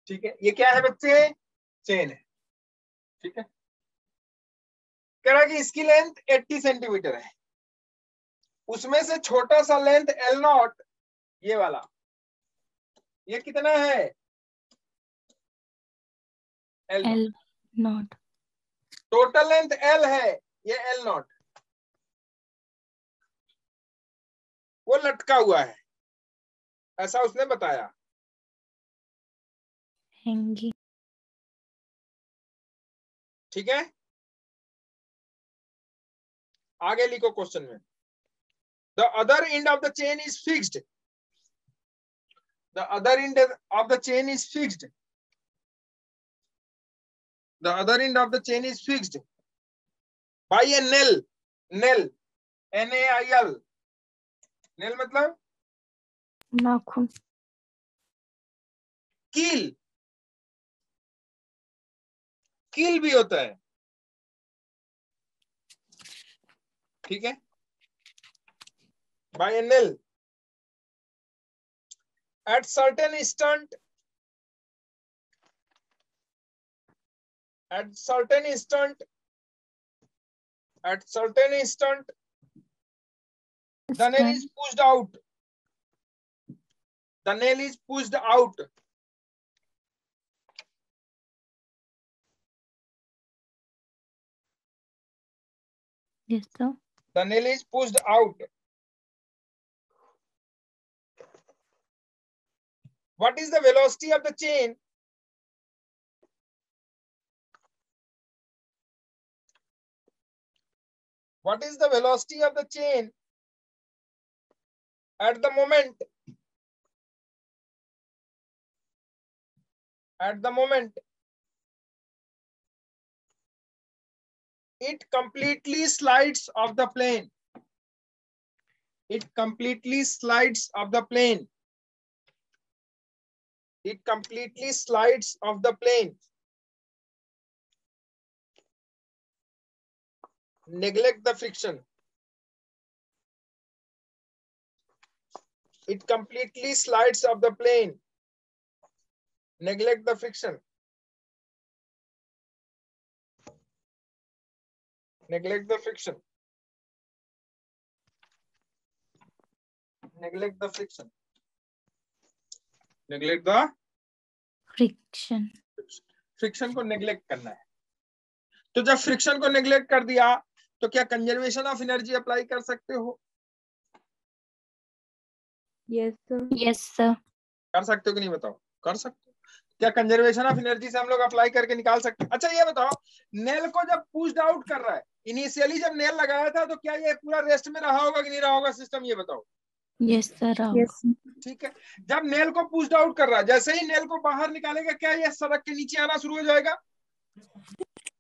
ठीक है, ये क्या है बच्चे? चेन है। ठीक है, कह रहा कि इसकी लेंथ 80 सेंटीमीटर है, उसमें से छोटा सा लेंथ L नॉट, ये वाला, ये कितना है? L not. Total length L है, ये L नॉट, वो लटका हुआ है, ऐसा उसने बताया। हैंगिंग। ठीक है, आगे लिखो क्वेश्चन में। The other end of the chain is fixed. The other end of the chain is fixed. The other end of the chain is fixed by a nail. Nail. N-A-I-L. Nail मतलब नाखून। कील, कील भी होता है। ठीक है, by a nail at certain instant, at certain instant, at certain instant, the nail is pushed out. The nail is pushed out. Yes, sir. The nail is pushed out. What is the velocity of the chain? What is the velocity of the chain at the moment? At the moment it completely slides off the plane. It completely slides off the plane. It completely slides off the plane. Neglect the friction. It completely slides off the plane. Neglect the friction. Neglect the friction. Neglect the friction. Neglect the friction. Friction को neglect करना है। तो जब friction को neglect कर दिया तो क्या कंजर्वेशन ऑफ एनर्जी अप्लाई कर सकते हो? Yes sir. Yes sir. कर सकते हो कि नहीं बताओ? कर सकते हो। क्या कंजर्वेशन ऑफ एनर्जी से हम लोग अप्लाई करके निकाल सकते हैं? अच्छा ये बताओ, नेल को जब पुश्ड आउट कर रहा है, इनिशियली जब नेल लगाया था तो क्या ये पूरा रेस्ट में रहा होगा कि नहीं रहा होगा सिस्टम? ये बताओ। Yes sir. ठीक है, जब नेल को पुश्ड आउट कर रहा है, जैसे ही नेल को बाहर निकालेगा क्या ये सड़क के नीचे आना शुरू हो जाएगा?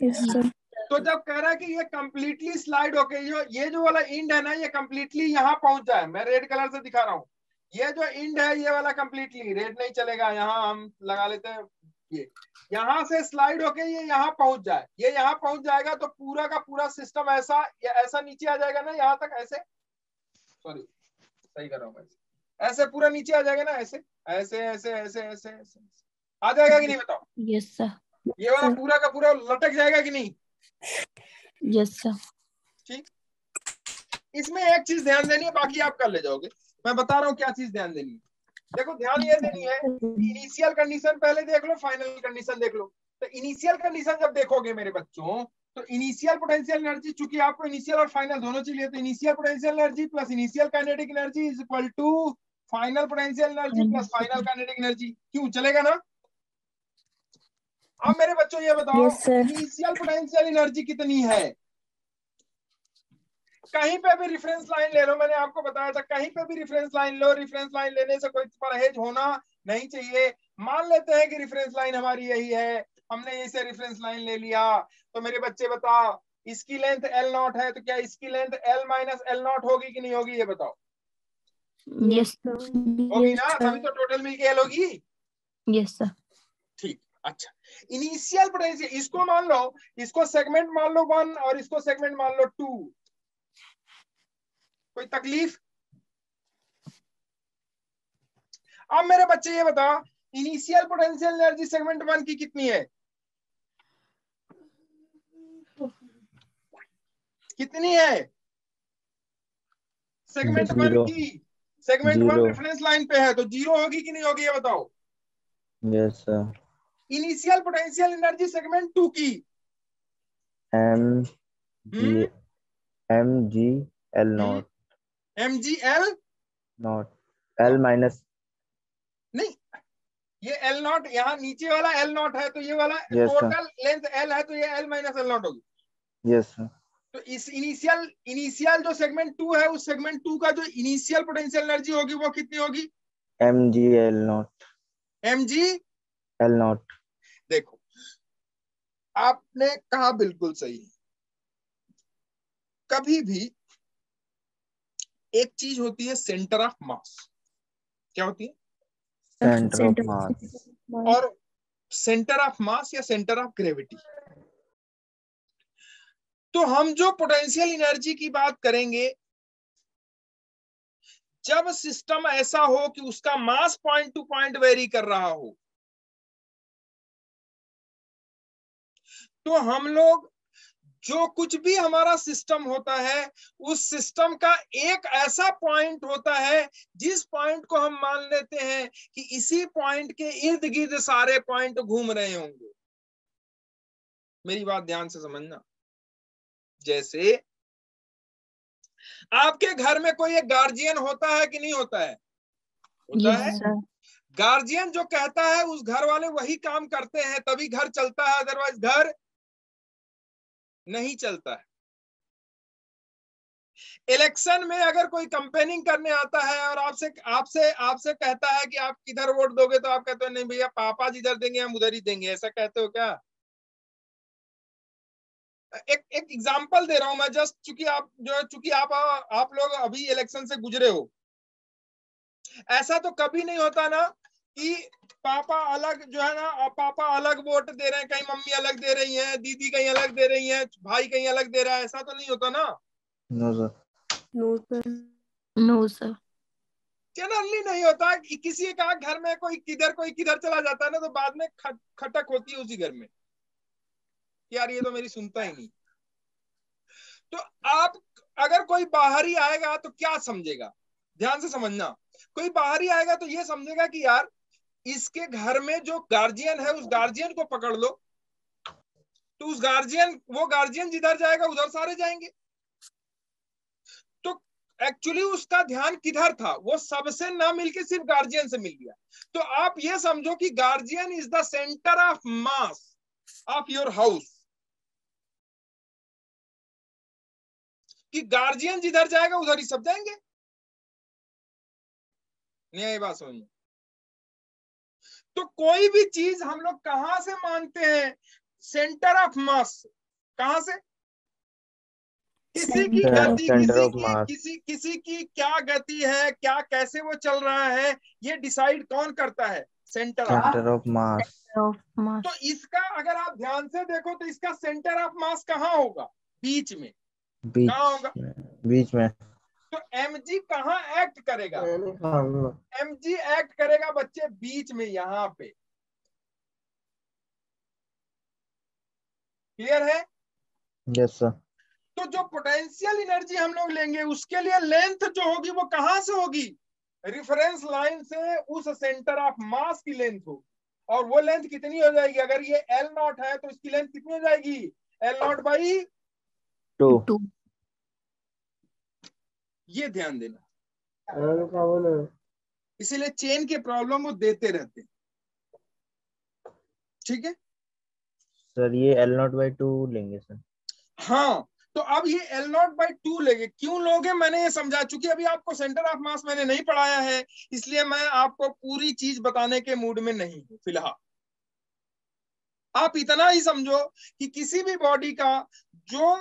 Yes sir. तो जब कह रहा है कि ये कंप्लीटली स्लाइड होके ये जो वाला इंड है ना, ये कंप्लीटली यहाँ पहुंच जाए, मैं रेड कलर से दिखा रहा हूँ, ये जो इंड है ये वाला कंप्लीटली, रेड नहीं चलेगा, यहाँ हम लगा लेते हैं, ये यहाँ से स्लाइड होके ये यहाँ पहुंच जाए, ये यहाँ पहुंच जाएगा तो पूरा का पूरा सिस्टम ऐसा नीचे आ जाएगा ना, यहाँ तक ऐसे, सॉरी सही कर रहा हूँ, ऐसे पूरा नीचे आ जाएगा ना, ऐसे ऐसे ऐसे ऐसे ऐसे ऐसे आ जाएगा कि नहीं बताओ? Yes sir. ये वाला पूरा का पूरा लटक जाएगा कि नहीं? Yes sir. ठीक, इसमें एक चीज ध्यान देनी है, बाकी आप कर ले जाओगे। मैं बता रहा हूँ क्या चीज ध्यान देनी है। देखो ध्यान ये देनी है, इनिशियल कंडीशन पहले देख लो, फाइनल कंडीशन देख लो। तो इनिशियल कंडीशन जब देखोगे मेरे बच्चों, तो इनिशियल पोटेंशियल एनर्जी, चूंकि आपको इनिशियल और फाइनल दोनों चाहिए, तो initial potential energy plus initial kinetic energy is equal to final potential energy plus final kinetic energy. क्यों चलेगा ना? अब मेरे बच्चों ये बताओ, Yes, sir. Initial potential energy कितनी है? कहीं पे भी रेफरेंस लाइन ले लो, मैंने आपको बताया था, कहीं पे भी रेफरेंस लाइन लो, रेफरेंस लाइन लेने से कोई परहेज होना नहीं चाहिए। मान लेते हैं कि रेफरेंस लाइन हमारी यही है, हमने यहीं से रेफरेंस लाइन ले लिया, तो मेरे बच्चे बताओ इसकी लेंथ L0 है, तो क्या इसकी लेंथ L माइनस L0 होगी कि नहीं होगी, ये बताओ। Yes, sir. होगी Yes, ना, तभी sir. तो टोटल मिलके L होगी। Yes, sir. ठीक, अच्छा। इनिशियल पोटेंशियल, इसको मान लो, इसको सेगमेंट मान लो 1 और इसको सेगमेंट मान लो 2, कोई तकलीफ? अब मेरे बच्चे ये बताओ, इनिशियल पोटेंशियल एनर्जी सेगमेंट 1 की कितनी है? कितनी है सेगमेंट 1 की? सेगमेंट 1 रेफरेंस लाइन पे है, तो 0 होगी कि नहीं होगी, ये बताओ। Yes sir. Initial potential energy segment 2 की mg/L0 mgl not L minus, नहीं, ये L0 यहाँ नीचे वाला L0 है, तो ये वाला Yes, sir. Total length L है, तो ये L माइनस L0 होगी। Yes sir. तो इस इनिशियल जो सेगमेंट 2 है, उस सेगमेंट 2 का जो इनिशियल पोटेंशियल एनर्जी होगी वो कितनी होगी? mgL0 mgL0। देखो, आपने कहा बिल्कुल सही, कभी भी एक चीज होती है सेंटर ऑफ मास। क्या होती है? सेंटर ऑफ मास और सेंटर ऑफ मास या सेंटर ऑफ ग्रेविटी। तो हम जो पोटेंशियल एनर्जी की बात करेंगे, जब सिस्टम ऐसा हो कि उसका मास पॉइंट टू पॉइंट वेरी कर रहा हो, तो हम लोग जो कुछ भी हमारा सिस्टम होता है, उस सिस्टम का एक ऐसा पॉइंट होता है जिस पॉइंट को हम मान लेते हैं कि इसी पॉइंट के इर्द गिर्द सारे पॉइंट घूम रहे होंगे। मेरी बात ध्यान से समझना। जैसे आपके घर में कोई एक गार्जियन होता है कि नहीं होता है? होता है। Yes, sir. गार्जियन जो कहता है उस घर वाले वही काम करते हैं, तभी घर चलता है, अदरवाइज घर नहीं चलता है। इलेक्शन में अगर कोई कंपेनिंग करने आता है और आपसे आपसे आपसे कहता है कि आप किधर वोट दोगे, तो आप कहते हो नहीं भैया, पापा जिधर देंगे हम उधर ही देंगे, ऐसा कहते हो क्या? एक एग्जांपल दे रहा हूं मैं, जस्ट चूंकि आप लोग अभी इलेक्शन से गुजरे हो। ऐसा तो कभी नहीं होता ना कि पापा अलग जो है ना, पापा अलग वोट दे रहे हैं, कहीं मम्मी अलग दे रही हैं, दीदी कहीं अलग दे रही हैं, भाई कहीं अलग दे रहा है, ऐसा तो नहीं होता ना? No sir. No sir. No, sir. Generally नहीं होता। कि किसी का घर में कोई किधर चला जाता है ना, तो बाद में खटक होती है उसी घर में, यार ये तो मेरी सुनता ही नहीं। तो आप अगर कोई बाहरी आएगा तो क्या समझेगा? ध्यान से समझना। कोई बाहरी आएगा तो ये समझेगा कि यार इसके घर में जो गार्जियन है, उस गार्जियन को पकड़ लो, तो वो गार्जियन जिधर जाएगा उधर सारे जाएंगे। तो एक्चुअली उसका ध्यान किधर था? वो सबसे ना मिलके सिर्फ गार्जियन से मिल गया। तो आप ये समझो कि guardian is the centre of mass of your house, कि गार्जियन जिधर जाएगा उधर ही सब जाएंगे। नहीं ये बात समझ। तो कोई भी चीज हम लोग कहां से मानते हैं? Centre of mass. कहां से? किसी की गति, किसी की क्या गति है, क्या कैसे वो चल रहा है, ये डिसाइड कौन करता है? Centre of mass. तो इसका अगर आप ध्यान से देखो तो इसका सेंटर ऑफ मास कहाँ होगा? बीच में। कहाँ होगा? बीच में। तो mg कहाँ एक्ट करेगा? mg एक्ट करेगा बच्चे बीच में, यहाँ पे। क्लियर है? Yes sir. तो जो पोटेंशियल एनर्जी हम लोग लेंगे, उसके लिए लेंथ जो होगी वो कहां से होगी? रेफरेंस लाइन से उस सेंटर ऑफ मास की लेंथ हो, और वो लेंथ कितनी हो जाएगी? अगर ये एल नॉट है तो इसकी लेंथ कितनी हो जाएगी? L not by 2। 2। ये ध्यान देना, इसीलिए चेन के प्रॉब्लम वो देते रहते हैं, ठीक है। सर ये L0/2 लेंगे सर। हाँ, तो अब ये L0/2 लेंगे। क्यों लोगे मैंने ये समझा, चूंकि अभी आपको सेंटर ऑफ मास मैंने नहीं पढ़ाया है, इसलिए मैं आपको पूरी चीज बताने के मूड में नहीं हूं फिलहाल। आप इतना ही समझो कि किसी भी बॉडी का जो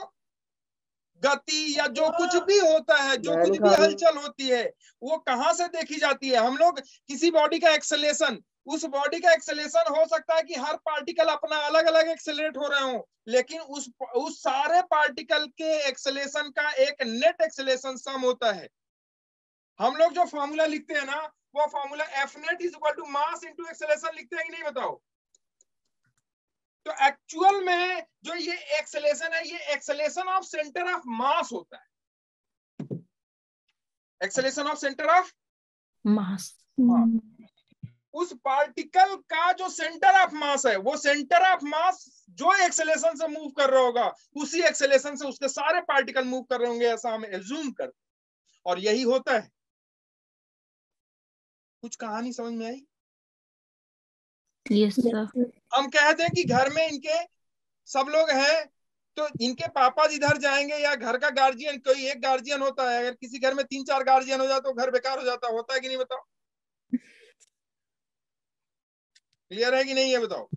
गति या जो कुछ भी होता है, जो कुछ भी हलचल होती है, वो कहां से देखी जाती है? हम लोग किसी बॉडी का एक्सेलेरेशन, उस बॉडी का एक्सेलेरेशन हो सकता है कि हर पार्टिकल अपना अलग अलग एक्सेलरेट हो रहे हो, लेकिन उस सारे पार्टिकल के एक्सेलेरेशन का एक नेट एक्सेलेरेशन सम होता है। हम लोग जो फॉर्मूला लिखते हैं ना, वो formula F net is equal to mass into acceleration लिखते हैं कि नहीं, बताओ? तो एक्चुअल में जो ये एक्सेलेरेशन है, ये acceleration of centre of mass होता है। Acceleration of centre of mass. उस पार्टिकल का जो सेंटर ऑफ मास है, वो सेंटर ऑफ मास जो एक्सेलेरेशन से मूव कर रहा होगा, उसी एक्सेलेरेशन से उसके सारे पार्टिकल मूव कर रहे होंगे, ऐसा हम एज्यूम करते हैं, और यही होता है। कुछ कहानी समझ में आई? Yes sir. हम कहते हैं कि घर में इनके सब लोग हैं, तो इनके पापा जिधर जाएंगे, या घर का गार्जियन, कोई एक गार्जियन होता है, अगर किसी घर में 3-4 गार्जियन हो जाए तो घर बेकार हो जाता होता है कि नहीं, बताओ? क्लियर है कि नहीं है, बताओ?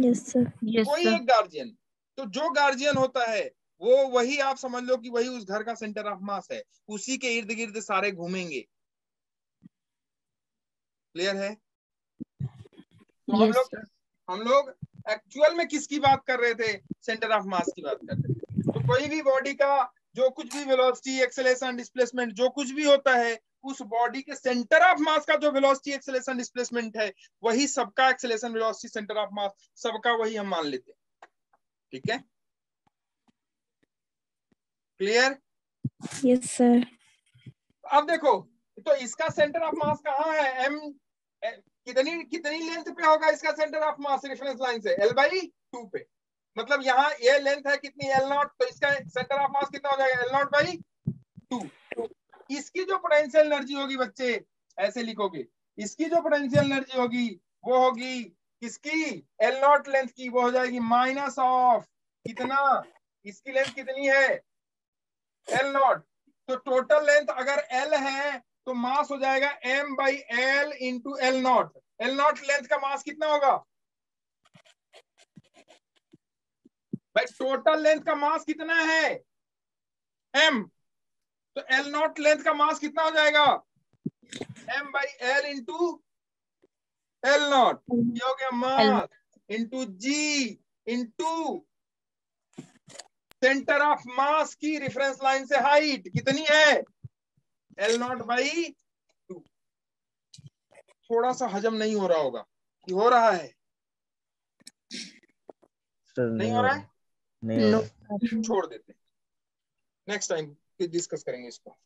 Yes sir. यस कोई सर। एक गार्जियन, तो जो गार्जियन होता है वो वही, आप समझ लो कि वही उस घर का सेंटर ऑफ मास है, उसी के इर्द गिर्द सारे घूमेंगे। क्लियर है? तो यस सर। हम लोग एक्चुअल में किसकी बात कर रहे थे? सेंटर ऑफ मास की बात कर रहे थे। तो कोई भी बॉडी का जो कुछ भी वेलोसिटी, एक्सेलेरेशन, डिस्प्लेसमेंट जो कुछ भी होता है, उस बॉडी के सेंटर ऑफ मास का जो वेलोसिटी, एक्सेलेरेशन, डिस्प्लेसमेंट है, वही सबका acceleration, velocity, centre of mass सबका वही हम मान लेते हैं। ठीक है? क्लियर? Yes sir. अब देखो, तो इसका सेंटर ऑफ मास कहाँ है? एम कितनी लेंथ पे होगा इसका centre of mass reference line से? L/2 पे। मतलब यहाँ ये लेंथ है कितनी? L0, तो इसका सेंटर ऑफ मास कितना हो जाएगा? L0/2। इसकी जो पोटेंशियल एनर्जी होगी बच्चे, ऐसे लिखोगे, इसकी जो पोटेंशियल एनर्जी होगी वो होगी किसकी? L0 लेंथ की, वो हो जाएगी माइनस ऑफ कितना? इसकी लेंथ कितनी है? L0। तो टोटल लेंथ अगर L है तो मास हो जाएगा M/L into L0। L0 length का मास कितना होगा भाई? टोटल लेंथ का मास कितना है? M। तो L0 लेंथ का मास कितना हो जाएगा? M/L into L0। ये हो गया mass into G into centre of mass की रेफरेंस लाइन से हाइट कितनी है? L0/2। थोड़ा सा हजम नहीं हो रहा होगा कि हो रहा है? सर नहीं हो रहा है? नहीं हो नो रहा। छोड़ देते हैं, नेक्स्ट टाइम डिस्कस करेंगे इसको।